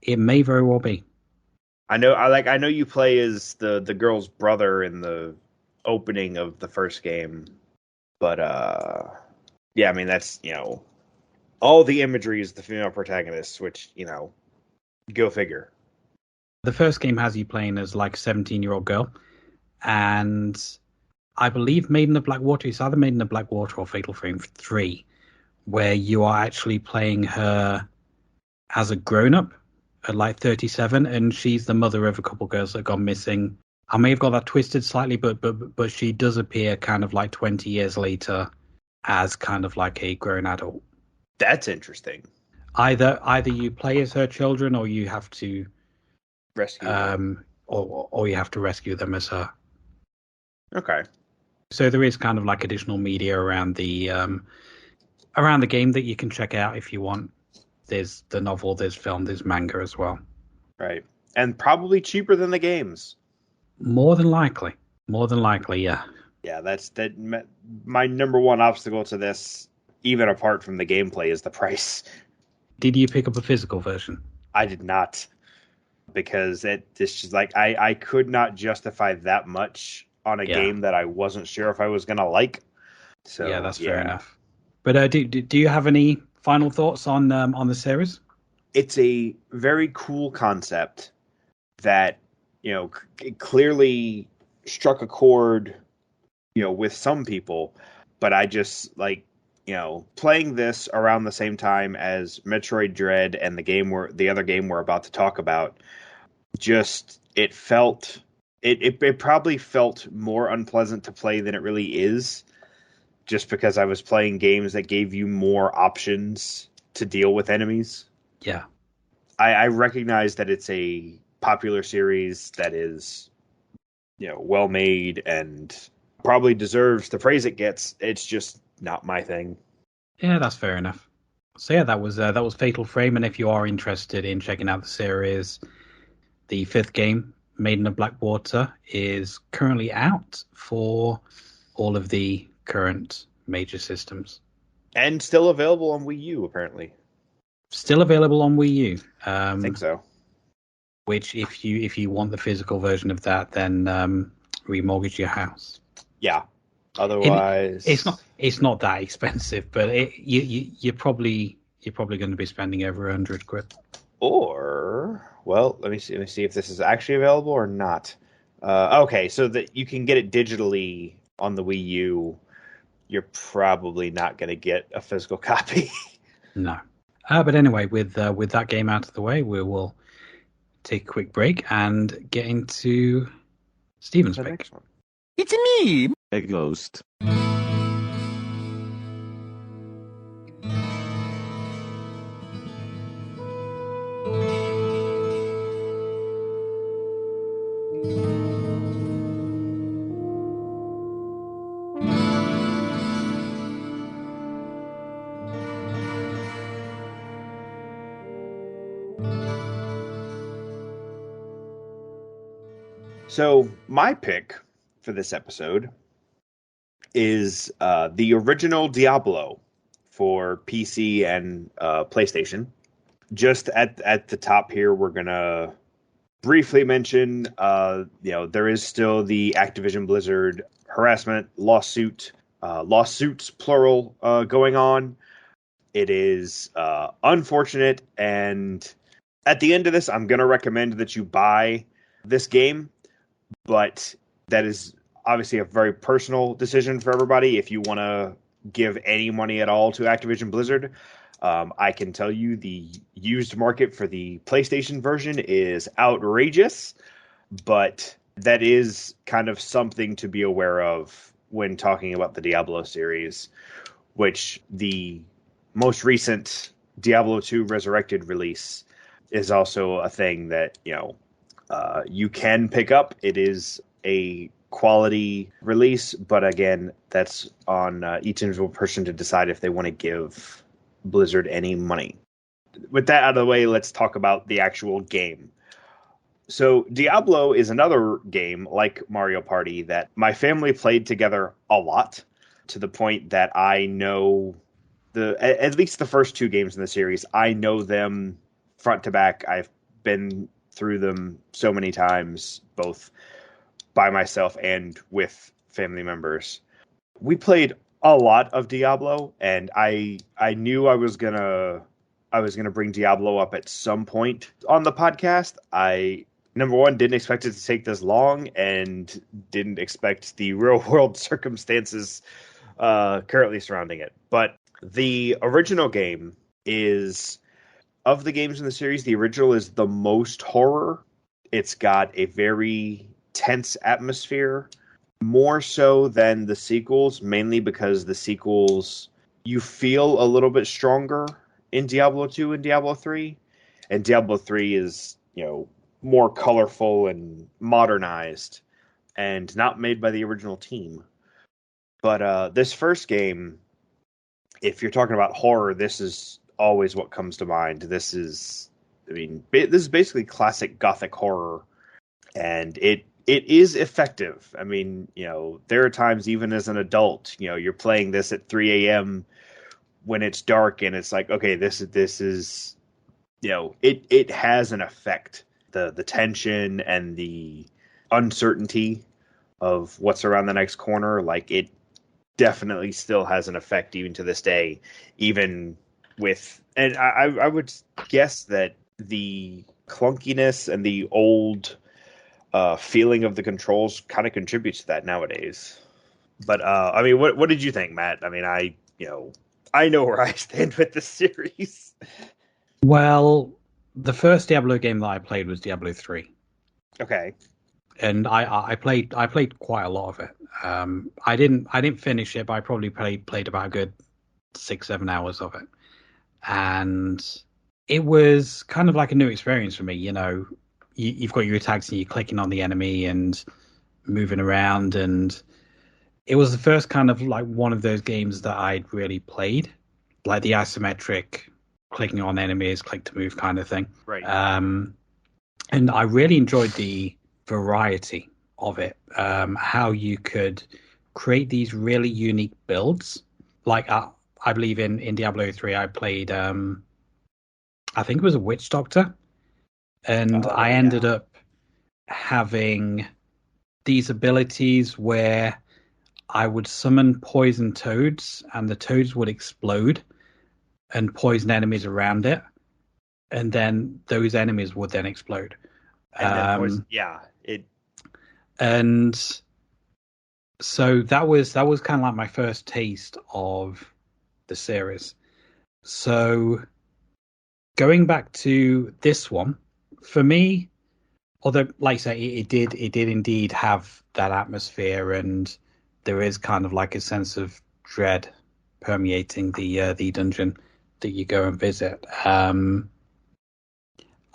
It may very well be. I know you play as the girl's brother in the opening of the first game, but yeah, I mean that's, all the imagery is the female protagonists, which, go figure. The first game has you playing as like a 17-year-old girl, and I believe Maiden of Blackwater, it's either Maiden of Blackwater or Fatal Frame 3, where you are actually playing her as a grown-up at like 37, and she's the mother of a couple girls that have gone missing. I may have got that twisted slightly, but she does appear kind of like 20 years later as kind of like a grown adult. That's interesting. Either you play as her children, or you have to rescue them. or you have to rescue them as her. Okay. So there is kind of like additional media around the game that you can check out if you want. There's the novel, there's film, there's manga as well. Right. And probably cheaper than the games. More than likely, yeah. Yeah, my number one obstacle to this, even apart from the gameplay, is the price. Did you pick up a physical version? I did not, because it's just like I could not justify that much on a game that I wasn't sure if I was gonna like. So yeah, that's fair enough. But do you have any final thoughts on the series? It's a very cool concept that, it clearly struck a chord, with some people. But I just playing this around the same time as Metroid Dread and the other game we're about to talk about. Just it probably felt more unpleasant to play than it really is. Just because I was playing games that gave you more options to deal with enemies. Yeah. I recognize that it's a popular series that is, well made and probably deserves the praise it gets. It's just not my thing. Yeah, that's fair enough. So yeah, that was Fatal Frame, and if you are interested in checking out the series, the 5th game, Maiden of Blackwater, is currently out for all of the current major systems. And still available on Wii U, apparently. Still available on Wii U. I think so. Which, if you want the physical version of that, then remortgage your house. Yeah. Otherwise, it's not that expensive, but you're probably going to be spending over £100. Or, well, let me see if this is actually available or not. Okay, so that you can get it digitally on the Wii U. You're probably not going to get a physical copy. No. But anyway, with that game out of the way, we will take a quick break and get into Steven's pick. Next one. It's me, a ghost. So my pick for this episode is the original Diablo for PC and PlayStation. Just at the top here, we're gonna briefly mention, there is still the Activision Blizzard harassment lawsuits plural, going on. It is unfortunate, and at the end of this, I'm gonna recommend that you buy this game, but that is obviously a very personal decision for everybody. If you want to give any money at all to Activision Blizzard, I can tell you the used market for the PlayStation version is outrageous, but that is kind of something to be aware of when talking about the Diablo series, which the most recent Diablo 2 Resurrected release is also a thing that, you can pick up. It is a quality release, but again, that's on each individual person to decide if they want to give Blizzard any money. With that out of the way, let's talk about the actual game. So Diablo is another game like Mario Party that my family played together a lot, to the point that I know at least the first two games in the series. I know them front to back. I've been through them so many times, both by myself and with family members. We played a lot of Diablo, and I knew I was gonna bring Diablo up at some point on the podcast. I, number one, didn't expect it to take this long, and didn't expect the real world circumstances currently surrounding it. But the original game is, of the games in the series, the original is the most horror. It's got a very tense atmosphere, more so than the sequels, mainly because the sequels, you feel a little bit stronger in Diablo 2 and Diablo 3. And Diablo 3 is, more colorful and modernized, and not made by the original team. But this first game, if you're talking about horror, this is always what comes to mind. This is basically classic Gothic horror, and it is effective. I mean, there are times, even as an adult, you're playing this at 3 a.m. when it's dark, and it's like, okay, this is, it has an effect. The tension and the uncertainty of what's around the next corner, like, it definitely still has an effect even to this day, even with, and I would guess that the clunkiness and the old feeling of the controls kind of contributes to that nowadays. But what did you think, Matt? I know where I stand with this series. Well, the first Diablo game that I played was Diablo 3. Okay. And I played quite a lot of it. I didn't finish it, but I probably played about a good 6-7 hours of it. And it was kind of like a new experience for me. You've got your attacks and you're clicking on the enemy and moving around, and it was the first kind of like one of those games that I'd really played, like the isometric clicking on enemies, click to move kind of thing. Right. And I really enjoyed the variety of it, how you could create these really unique builds. Like I believe in Diablo 3, I played, I think it was a witch doctor, and I ended up having these abilities where I would summon poison toads, and the toads would explode and poison enemies around it, and then those enemies would then explode. And so that was kind of like my first taste of the series. So going back to this one, for me, Although, like I say, it did indeed have that atmosphere, and there is kind of like a sense of dread permeating the dungeon that you go and visit.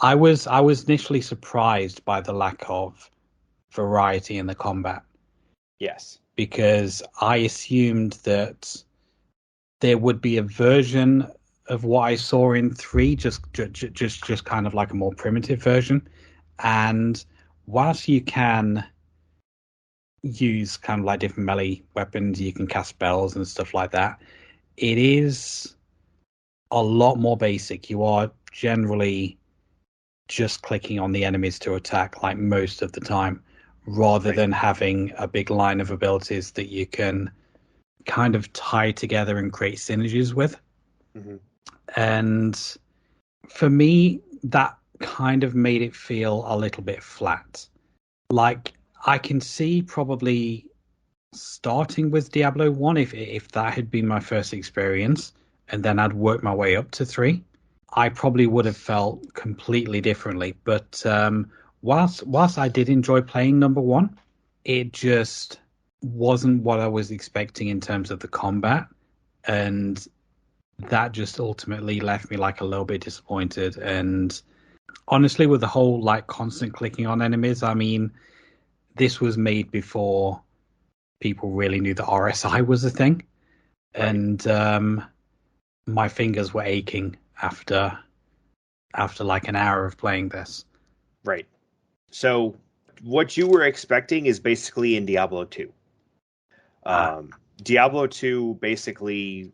I was initially surprised by the lack of variety in the combat Yes. because I assumed that there would be a version of what I saw in 3, just kind of like a more primitive version. And whilst you can use kind of like different melee weapons, you can cast spells and stuff like that, it is a lot more basic. You are generally just clicking on the enemies to attack like most of the time, rather Right. than having a big line of abilities that you can kind of tie together and create synergies with. Mm-hmm. And for me, that kind of made it feel a little bit flat. Like, I can see probably starting with Diablo 1 if that had been my first experience, and then I'd worked my way up to 3. I probably would have felt completely differently. But whilst I did enjoy playing number 1, it just wasn't what I was expecting in terms of the combat, and that just ultimately left me like a little bit disappointed. And honestly, with the whole like constant clicking on enemies, I mean, this was made before people really knew that RSI was a thing, Right. and my fingers were aching after like an hour of playing this. Right. So what you were expecting is basically in Diablo 2. Diablo 2, basically,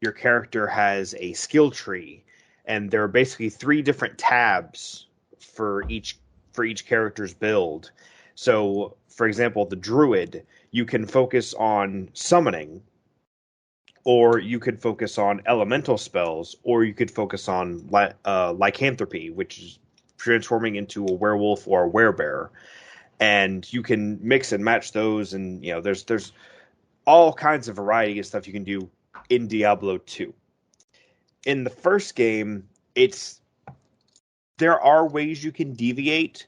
your character has a skill tree, and there are basically 3 different tabs for each character's build. So, for example, the druid, you can focus on summoning, or you could focus on elemental spells, or you could focus on lycanthropy, which is transforming into a werewolf or a werebear. And you can mix and match those, and there's all kinds of variety of stuff you can do in Diablo 2. In the first game, there are ways you can deviate,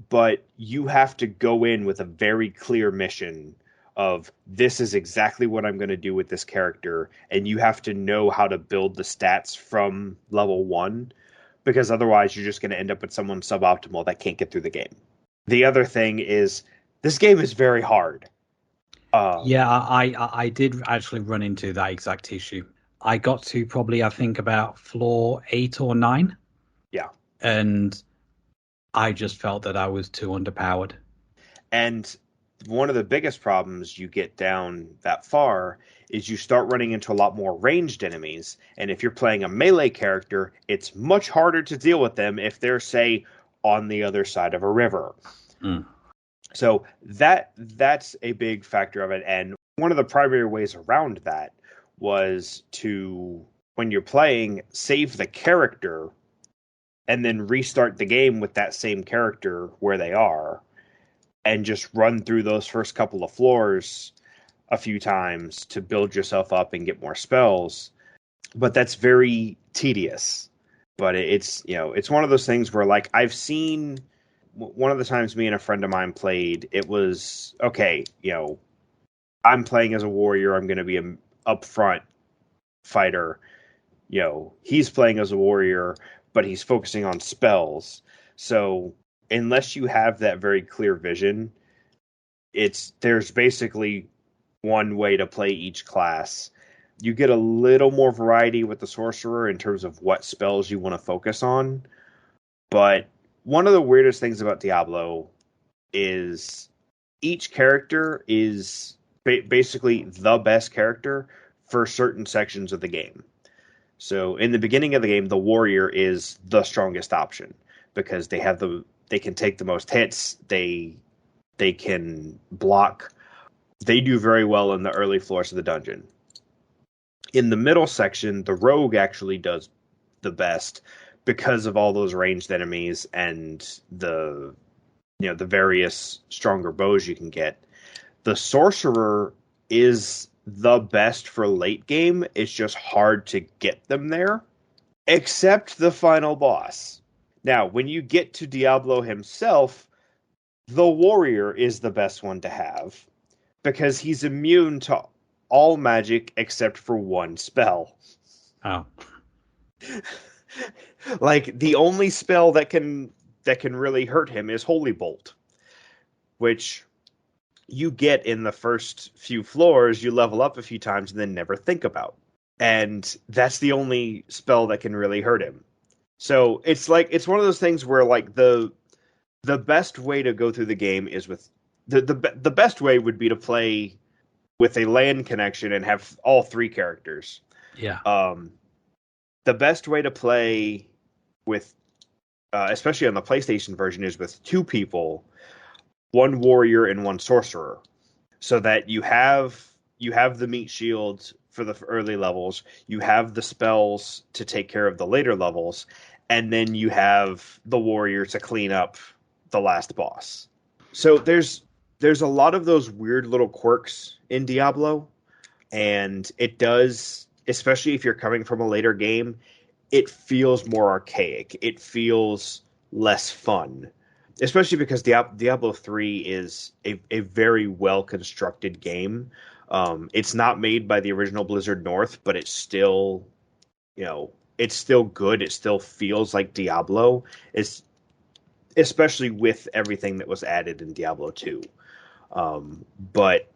but you have to go in with a very clear mission of this is exactly what I'm going to do with this character, and you have to know how to build the stats from level 1, because otherwise you're just going to end up with someone suboptimal that can't get through the game. The other thing is this game is very hard. Yeah, I did actually run into that exact issue. I got to probably, I think, about floor 8 or 9. Yeah. And I just felt that I was too underpowered. And one of the biggest problems you get down that far is you start running into a lot more ranged enemies. And if you're playing a melee character, it's much harder to deal with them if they're, say, on the other side of a river. Mm. So that's a big factor of it. And one of the primary ways around that was to, when you're playing, save the character and then restart the game with that same character where they are, and just run through those first couple of floors a few times to build yourself up and get more spells. But that's very tedious. But it's one of those things where, like, I've seen one of the times me and a friend of mine played, it was, okay, I'm playing as a warrior, I'm going to be an upfront fighter. He's playing as a warrior, but he's focusing on spells. So unless you have that very clear vision, there's basically one way to play each class. You get a little more variety with the sorcerer in terms of what spells you want to focus on. But one of the weirdest things about Diablo is each character is basically the best character for certain sections of the game. So in the beginning of the game, the warrior is the strongest option because they can take the most hits, they can block. They do very well in the early floors of the dungeon. In the middle section, the rogue actually does the best because of all those ranged enemies and the various stronger bows you can get. The sorcerer is the best for late game. It's just hard to get them there, except the final boss. Now, when you get to Diablo himself, the warrior is the best one to have because he's immune to all magic except for one spell. Oh. Like the only spell that can really hurt him is Holy Bolt, which you get in the first few floors, you level up a few times and then never think about. And that's the only spell that can really hurt him. So it's one of those things where like the best way to go through the game is with the best way would be to play with a LAN connection and have all three characters. Yeah. The best way to play with, especially on the PlayStation version, is with two people, one warrior and one sorcerer, so that you have the meat shield for the early levels, you have the spells to take care of the later levels, and then you have the warrior to clean up the last boss. So there's a lot of those weird little quirks in Diablo, and it does, especially if you're coming from a later game, it feels more archaic. It feels less fun, especially because Diablo 3 is a very well-constructed game. It's not made by the original Blizzard North, but it's still, it's still good. It still feels like Diablo, especially with everything that was added in Diablo 2. But,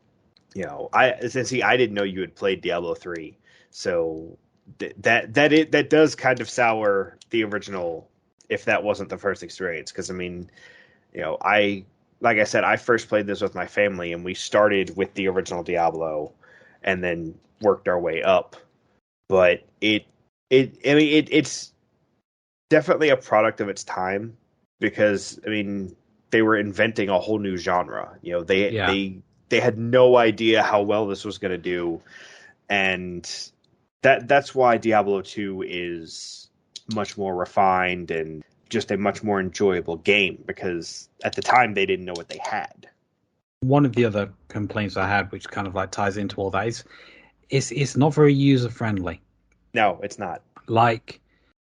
I didn't know you had played Diablo 3, so that does kind of sour the original if that wasn't the first experience. Because, I mean, like I said, I first played this with my family, and we started with the original Diablo, and then worked our way up. But it's definitely a product of its time, because I mean they were inventing a whole new genre. They had no idea how well this was going to do, and that's why Diablo 2 is much more refined and just a much more enjoyable game, because at the time they didn't know what they had. One of the other complaints I had, which kind of like ties into all that, is it's not very user friendly. No, it's not. Like,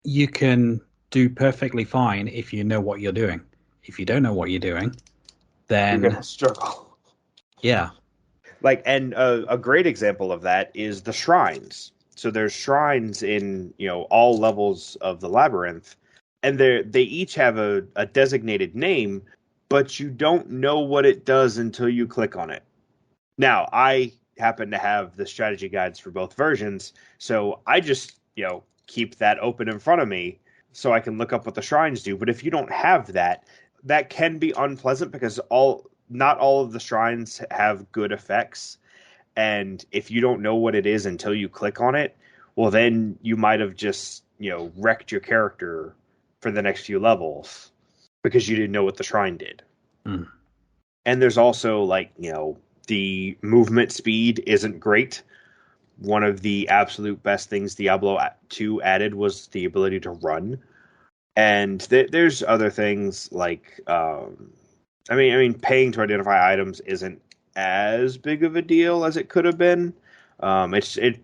you can do perfectly fine if you know what you're doing. If you don't know what you're doing, then you're gonna struggle. Yeah. Like, and a great example of that is the shrines. So there's shrines in all levels of the labyrinth, and they each have a designated name, but you don't know what it does until you click on it. Now, I happen to have the strategy guides for both versions, so I just keep that open in front of me so I can look up what the shrines do. But if you don't have that, that can be unpleasant, because not all of the shrines have good effects. And if you don't know what it is until you click on it, well, then you might have just, wrecked your character for the next few levels because you didn't know what the shrine did. Mm. And there's also, the movement speed isn't great. One of the absolute best things Diablo 2 added was the ability to run. And there's other things like, paying to identify items isn't as big of a deal as it could have been.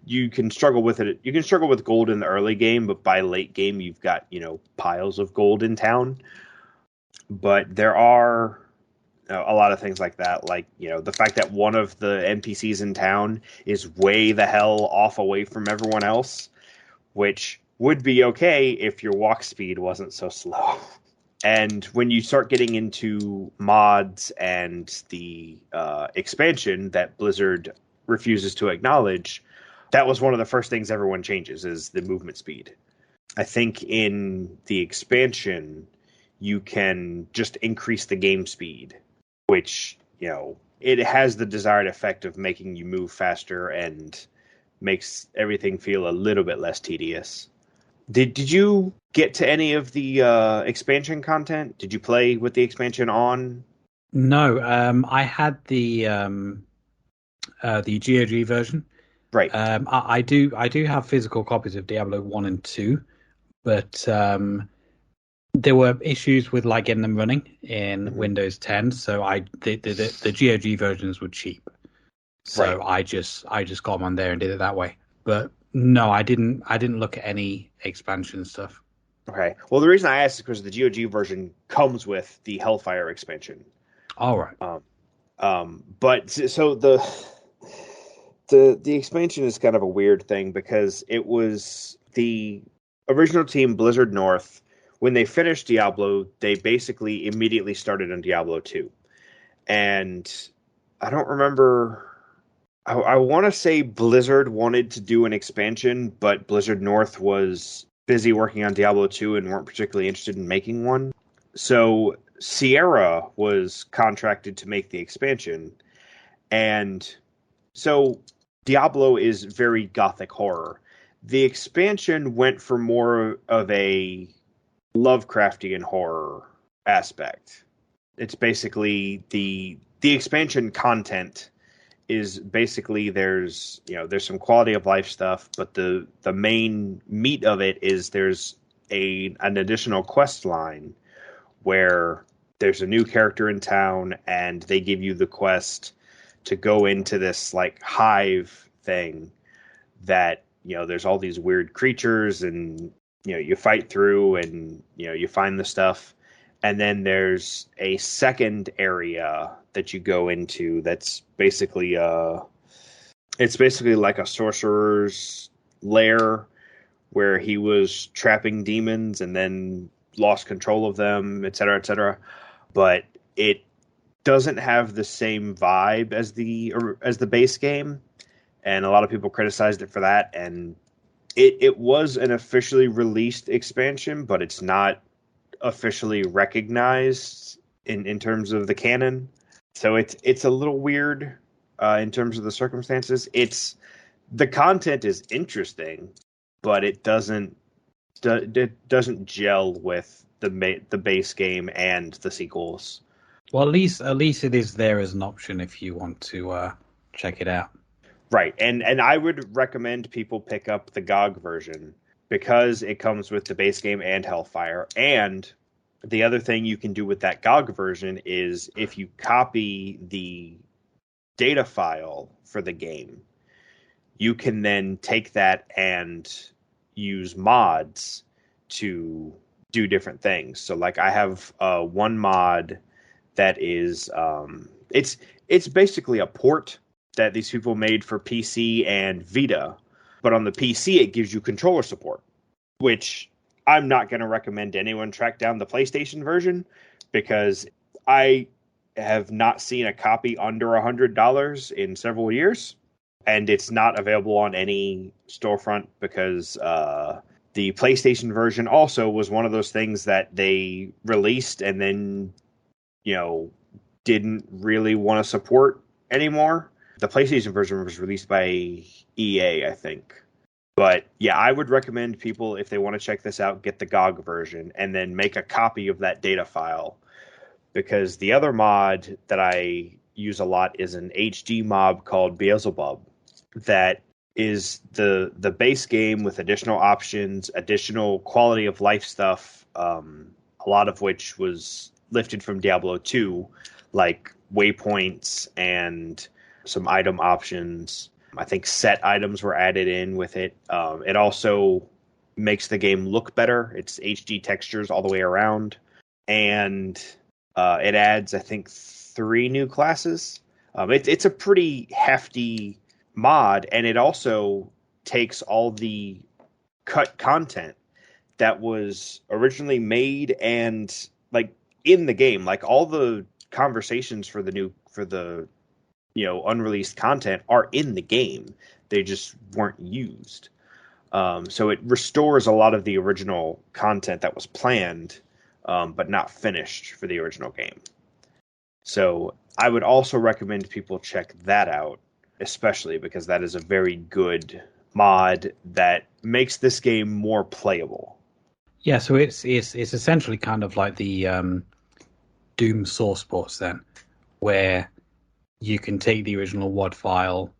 You can struggle with it. You can struggle with gold in the early game, but by late game, you've got, piles of gold in town. But there are a lot of things like that, like the fact that one of the NPCs in town is way the hell off away from everyone else, which would be okay if your walk speed wasn't so slow. And when you start getting into mods and the expansion that Blizzard refuses to acknowledge, that was one of the first things everyone changes, is the movement speed. I think in the expansion, you can just increase the game speed, which, it has the desired effect of making you move faster and makes everything feel a little bit less tedious. Did you get to any of the expansion content? Did you play with the expansion on? No, I had the GOG version. Right. I do have physical copies of Diablo 1 and 2, but there were issues with getting them running in Windows 10, so the GOG versions were cheap. So right. I just got them on there and did it that way. But no, I didn't look at any expansion stuff. Okay. Well, the reason I asked is because the GOG version comes with the Hellfire expansion. All right. But so the expansion is kind of a weird thing because it was the original team Blizzard North. When they finished Diablo, they basically immediately started on Diablo 2. And I don't remember. I want to say Blizzard wanted to do an expansion, but Blizzard North was busy working on Diablo 2 and weren't particularly interested in making one. So Sierra was contracted to make the expansion. And so Diablo is very gothic horror. The expansion went for more of a Lovecraftian horror aspect. It's basically the expansion content is basically there's some quality of life stuff, but the main meat of it is there's an additional quest line where there's a new character in town and they give you the quest to go into this like hive thing that there's all these weird creatures and you fight through and you find the stuff. And then there's a second area that you go into that's basically it's basically like a sorcerer's lair where he was trapping demons and then lost control of them, et cetera, et cetera. But it doesn't have the same vibe as the base game, and a lot of people criticized it for that. And it was an officially released expansion, but it's not officially recognized in terms of the canon. So it's a little weird in terms of the circumstances. The content is interesting, but it doesn't gel with the base game and the sequels. Well, at least it is there as an option if you want to check it out. Right, and I would recommend people pick up the GOG version because it comes with the base game and Hellfire. And the other thing you can do with that GOG version is if you copy the data file for the game, you can then take that and use mods to do different things. So like I have one mod that is it's basically a port that these people made for PC and Vita, but on the PC it gives you controller support, which I'm not going to recommend anyone track down the PlayStation version because I have not seen a copy under $100 in several years, and it's not available on any storefront because the PlayStation version also was one of those things that they released and then didn't really want to support anymore. The PlayStation version was released by EA, I think. But yeah, I would recommend people, if they want to check this out, get the GOG version and then make a copy of that data file. Because the other mod that I use a lot is an HD mod called Beelzebub that is the base game with additional options, additional quality of life stuff, a lot of which was lifted from Diablo 2, like waypoints and some item options. I think set items were added in with it. It also makes the game look better. It's HD textures all the way around. And it adds, I think, 3 new classes. It's a pretty hefty mod, and it also takes all the cut content that was originally made and like in the game, like all the conversations for the unreleased content are in the game. They just weren't used. So it restores a lot of the original content that was planned, but not finished for the original game. So I would also recommend people check that out, especially because that is a very good mod that makes this game more playable. Yeah, so it's essentially kind of like the Doom source ports then, where you can take the original WAD file,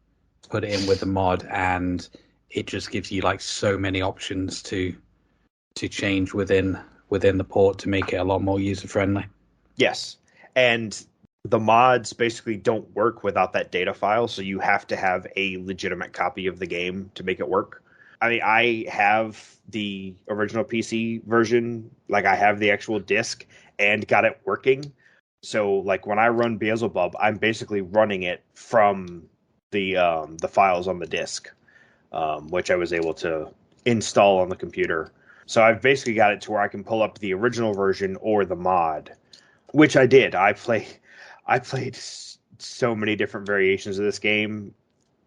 put it in with the mod, and it just gives you like so many options to change within the port to make it a lot more user friendly. Yes, and the mods basically don't work without that data file, so you have to have a legitimate copy of the game to make it work. I mean, I have the original PC version, like I have the actual disc and got it working. So like when I run Beelzebub, I'm basically running it from the files on the disc, which I was able to install on the computer. So I've basically got it to where I can pull up the original version or the mod, which I did. I played so many different variations of this game,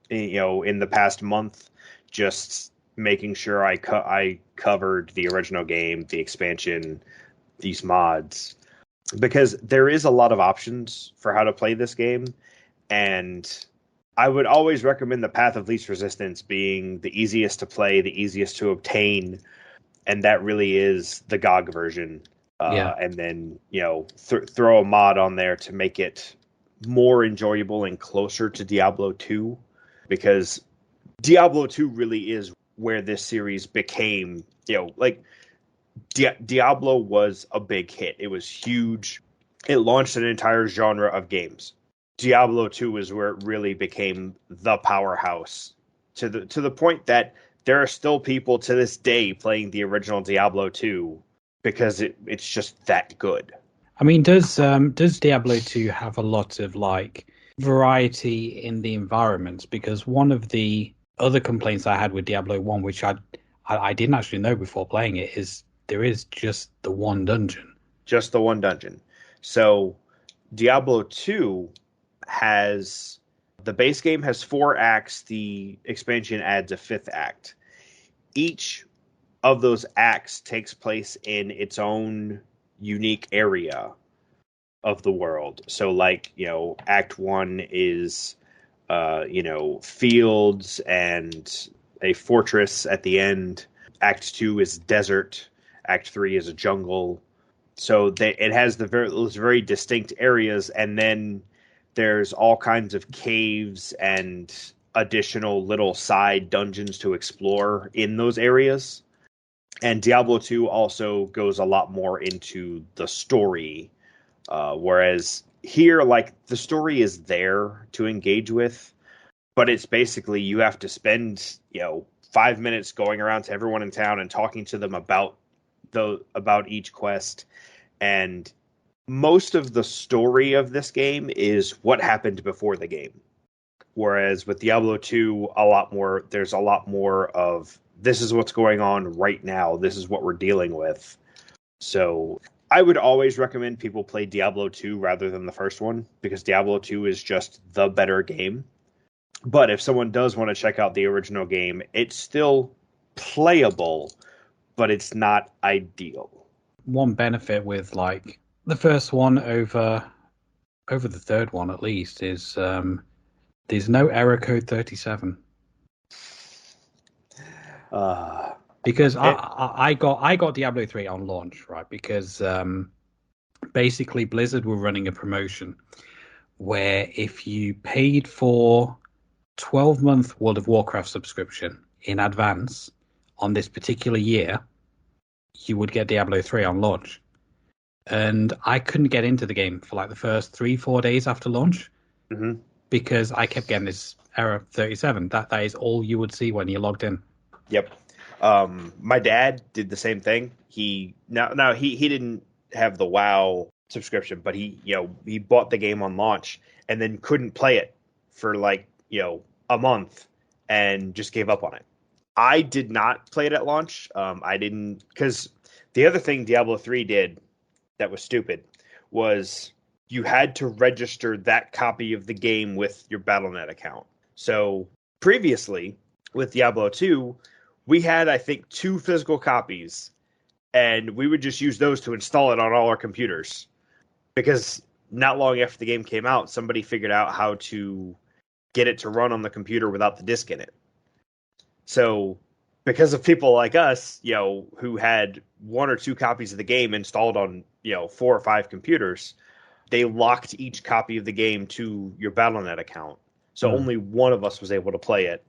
in the past month, just making sure I covered the original game, the expansion, these mods, because there is a lot of options for how to play this game, and I would always recommend the Path of Least Resistance being the easiest to play, the easiest to obtain, and that really is the GOG version. Yeah. And then throw a mod on there to make it more enjoyable and closer to Diablo 2, because Diablo 2 really is where this series became, like Diablo was a big hit. It was huge. It launched an entire genre of games. Diablo 2 is where it really became the powerhouse, to the point that there are still people to this day playing the original Diablo 2 because it's just that good. I mean, does Diablo 2 have a lot of like variety in the environments? Because one of the other complaints I had with Diablo 1, which I didn't actually know before playing it, is there is just the one dungeon. Just the one dungeon. So Diablo 2 has, the base game has 4 acts. The expansion adds a 5th act. Each of those acts takes place in its own unique area of the world. So like, Act 1 is fields and a fortress at the end. Act 2 is desert. Act 3 is a jungle. So it has those very distinct areas, and then there's all kinds of caves and additional little side dungeons to explore in those areas. And Diablo 2 also goes a lot more into the story, whereas here, like, the story is there to engage with, but it's basically you have to spend 5 minutes going around to everyone in town and talking to them about each quest. And most of the story of this game is what happened before the game. Whereas with Diablo 2, there's a lot more of, this is what's going on right now. This is what we're dealing with. So I would always recommend people play Diablo 2 rather than the first one, because Diablo 2 is just the better game. But if someone does want to check out the original game, it's still playable, but it's not ideal. One benefit with like the first one over the third one at least is there's no error code 37. Because I got Diablo 3 on launch, right? Because basically Blizzard were running a promotion where if you paid for 12-month World of Warcraft subscription in advance on this particular year, you would get Diablo 3 on launch. And I couldn't get into the game for like the first 3-4 days after launch, because I kept getting this error 37. That is all you would see when you logged in. Yep. My dad did the same thing. He didn't have the WoW subscription, but he bought the game on launch and then couldn't play it for like a month and just gave up on it. I did not play it at launch. I didn't, because the other thing Diablo 3 did that was stupid was you had to register that copy of the game with your Battle.net account. So previously with Diablo 2, we had, I think, 2 physical copies, and we would just use those to install it on all our computers. Because not long after the game came out, somebody figured out how to get it to run on the computer without the disc in it. So because of people like us, who had 1 or 2 copies of the game installed on, 4 or 5 computers, they locked each copy of the game to your Battle.net account. So only one of us was able to play it.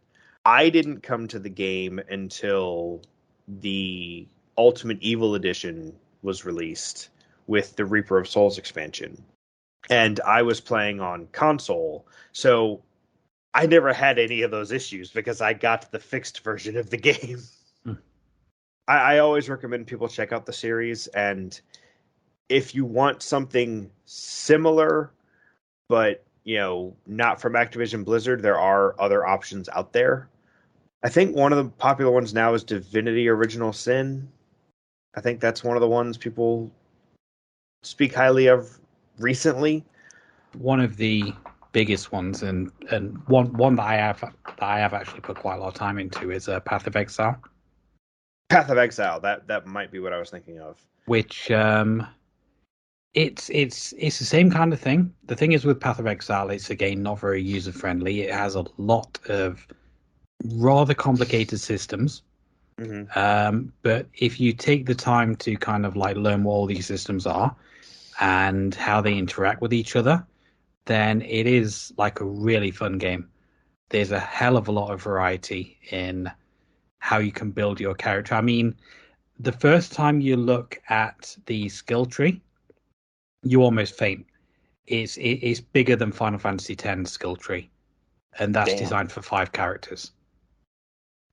I didn't come to the game until the Ultimate Evil Edition was released with the Reaper of Souls expansion. And I was playing on console. So I never had any of those issues because I got the fixed version of the game. Hmm. I always recommend people check out the series, and if you want something similar, but not from Activision Blizzard, there are other options out there. I think one of the popular ones now is Divinity Original Sin. I think that's one of the ones people speak highly of recently. One of the biggest ones, and one that I have actually put quite a lot of time into is Path of Exile, Path of Exile. That might be what I was thinking of. which it's the same kind of thing. The thing is with Path of Exile, it's again not very user friendly. It has a lot of rather complicated systems. But if you take the time to kind of like learn what all these systems are and how they interact with each other, then it is like a really fun game. There's a hell of a lot of variety in how you can build your character. I mean, the first time you look at the skill tree, you almost faint. It's bigger than Final Fantasy X skill tree, and that's designed for 5 characters.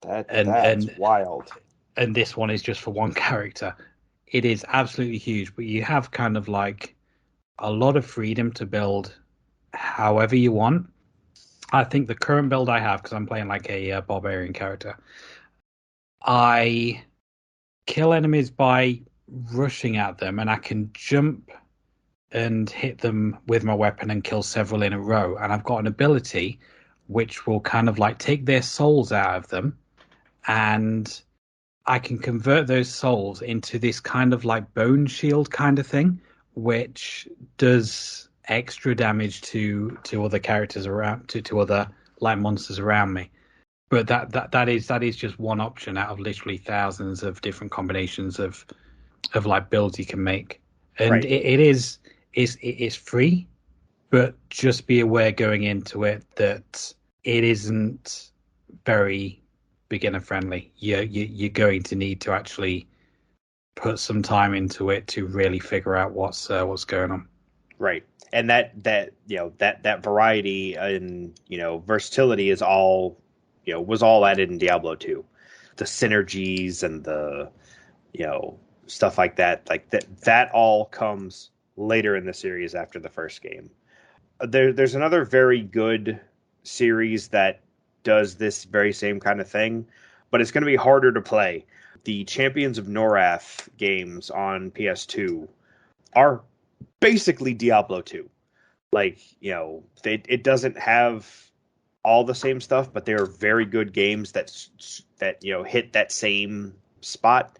That's wild. And this one is just for 1 character. It is absolutely huge, but you have kind of like a lot of freedom to build however you want. I think the current build I have, because I'm playing like a barbarian character, I kill enemies by rushing at them, and I can jump and hit them with my weapon and kill several in a row. And I've got an ability which will kind of like take their souls out of them, and I can convert those souls into this kind of like bone shield kind of thing, which does extra damage to other characters around, to other like monsters around me. But that is just one option out of literally thousands of different combinations of like builds you can make. And Right. It's free, but just be aware going into it that it isn't very beginner friendly. You're going to need to actually put some time into it to really figure out what's going on. Right. And that variety and versatility is all was all added in Diablo 2. The synergies and the stuff like that, that all comes later in the series after the first game. There's another very good series that does this very same kind of thing, but it's going to be harder to play. The Champions of Norath games on PS2 are basically Diablo 2. It doesn't have all the same stuff, but they're very good games that hit that same spot.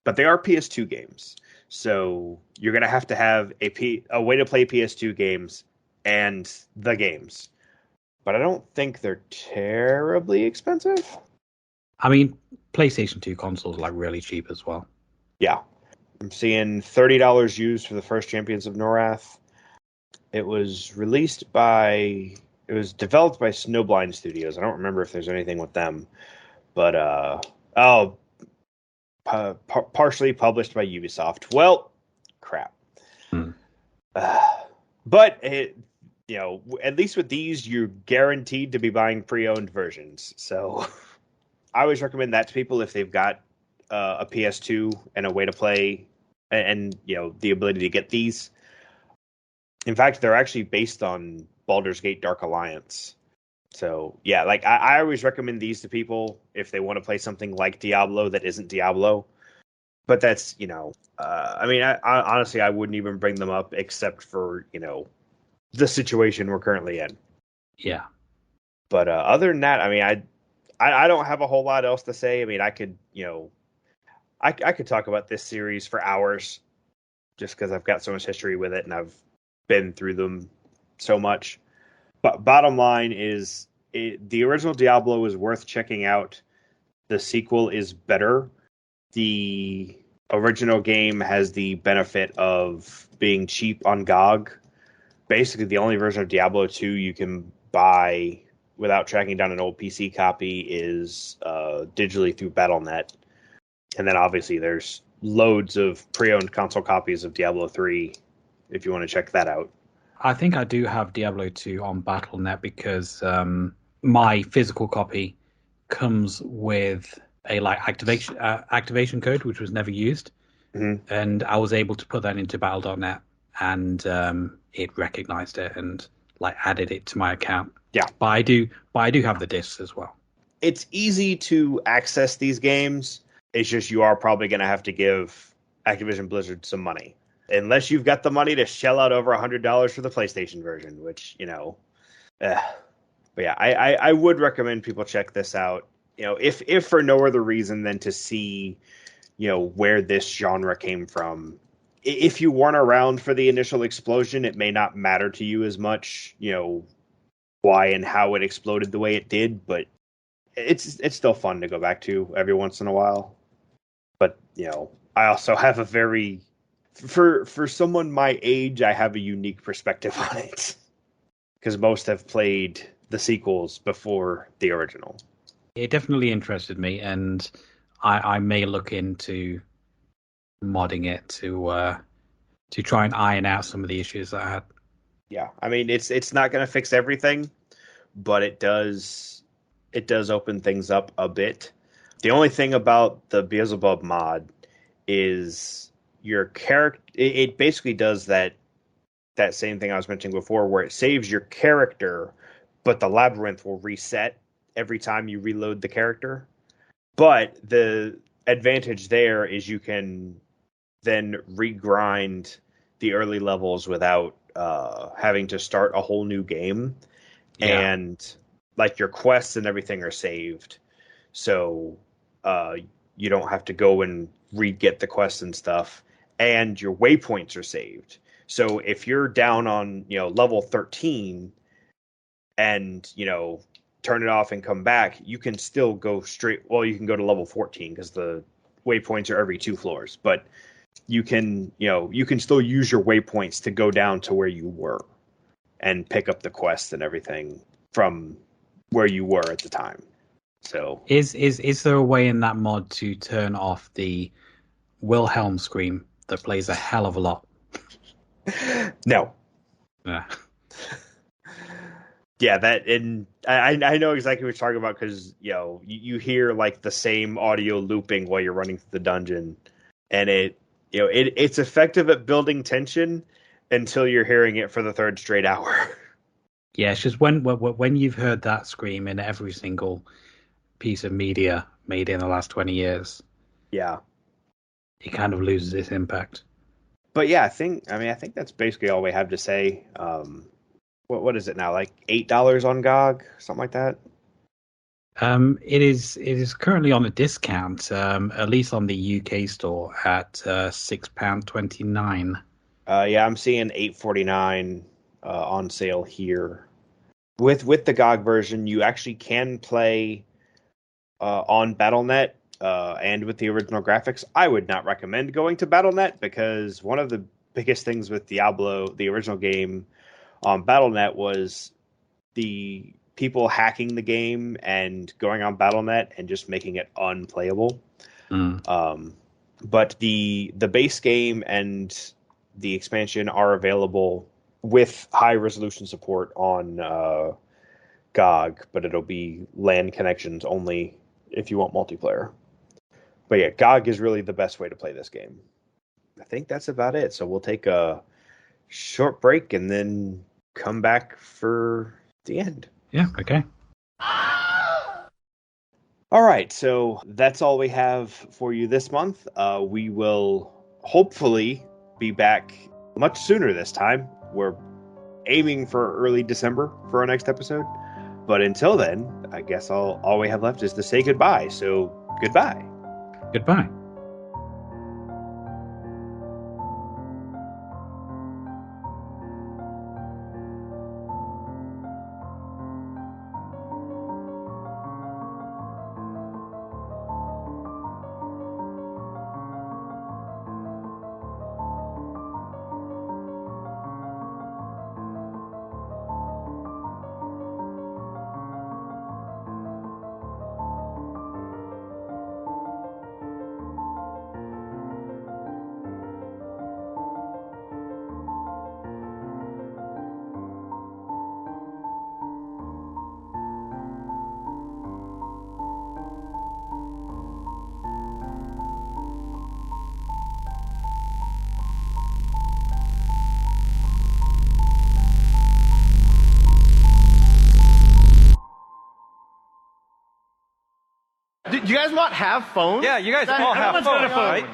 But they are PS2 games, so you're going to have a way to play PS2 games and the games. But I don't think they're terribly expensive. I mean, PlayStation 2 consoles are like really cheap as well. Yeah. I'm seeing $30 used for the first Champions of Norath. It was developed by Snowblind Studios. I don't remember if there's anything with them. But, partially published by Ubisoft. Well, crap. But at least with these, you're guaranteed to be buying pre-owned versions. So I always recommend that to people if they've got a PS2 and a way to play and the ability to get these. In fact, they're actually based on Baldur's Gate Dark Alliance. So yeah, I always recommend these to people if they want to play something like Diablo that isn't Diablo. But that's I honestly I wouldn't even bring them up except for the situation we're currently in. Yeah. But other than that, I mean, I don't have a whole lot else to say. I mean, I could I could talk about this series for hours, just because I've got so much history with it and I've been through them so much. But bottom line is, the original Diablo is worth checking out. The sequel is better. The original game has the benefit of being cheap on GOG. Basically, the only version of Diablo 2 you can buy without tracking down an old PC copy is digitally through Battle.net. And then obviously there's loads of pre-owned console copies of Diablo 3 if you want to check that out. I think I do have Diablo 2 on Battle.net because my physical copy comes with a like activation code, which was never used, and I was able to put that into Battle.net, and it recognized it and like added it to my account. Yeah, but I do have the discs as well. It's easy to access these games. It's just you are probably going to have to give Activision Blizzard some money, unless you've got the money to shell out over $100 for the PlayStation version, which But yeah, I would recommend people check this out. If for no other reason than to see, where this genre came from. If you weren't around for the initial explosion, it may not matter to you as much, why and how it exploded the way it did, but it's still fun to go back to every once in a while. But, I also have a very, for someone my age, I have a unique perspective on it. Because most have played the sequels before the original. It definitely interested me, and I may look into modding it to try and iron out some of the issues that I had. Yeah, I mean it's not going to fix everything, but it does open things up a bit. The only thing about the Beelzebub mod is your character. It basically does that same thing I was mentioning before, where it saves your character, but the labyrinth will reset every time you reload the character. But the advantage there is you can then regrind the early levels without having to start a whole new game. Yeah. And like your quests and everything are saved. So you don't have to go and re-get the quests and stuff. And your waypoints are saved. So if you're down on, level 13 and, turn it off and come back, you can still go straight. Well, you can go to level 14 because the waypoints are every 2 floors, but you can still use your waypoints to go down to where you were and pick up the quests and everything from where you were at the time. So is there a way in that mod to turn off the Wilhelm scream that plays a hell of a lot? No. Yeah. Yeah, that, and I know exactly what you're talking about because you hear like the same audio looping while you're running through the dungeon, and it's effective at building tension until you're hearing it for the third straight hour. Yeah, it's just when you've heard that scream in every single piece of media made in the last 20 years, Yeah, it kind of loses its impact. but yeah, I think that's basically all we have to say. What is it now? Like $8 on GOG, something like that. It is currently on a discount, at least on the UK store at £6.29. Yeah, I'm seeing $8.49 on sale here. With the GOG version, you actually can play on BattleNet and with the original graphics. I would not recommend going to BattleNet because one of the biggest things with Diablo, the original game, on BattleNet was the people hacking the game and going on BattleNet and just making it unplayable. But the base game and the expansion are available with high resolution support on GOG, but it'll be LAN connections only if you want multiplayer. But yeah, GOG is really the best way to play this game. I think that's about it. So we'll take a short break and then come back for the end. Yeah, okay. All right, so that's all we have for you this month. We will hopefully be back much sooner this time. We're aiming for early December for our next episode. But until then, I guess all we have left is to say goodbye. So goodbye. Goodbye. you guys not have phones? Yeah, you guys all have Everyone's got phones, a phone. right?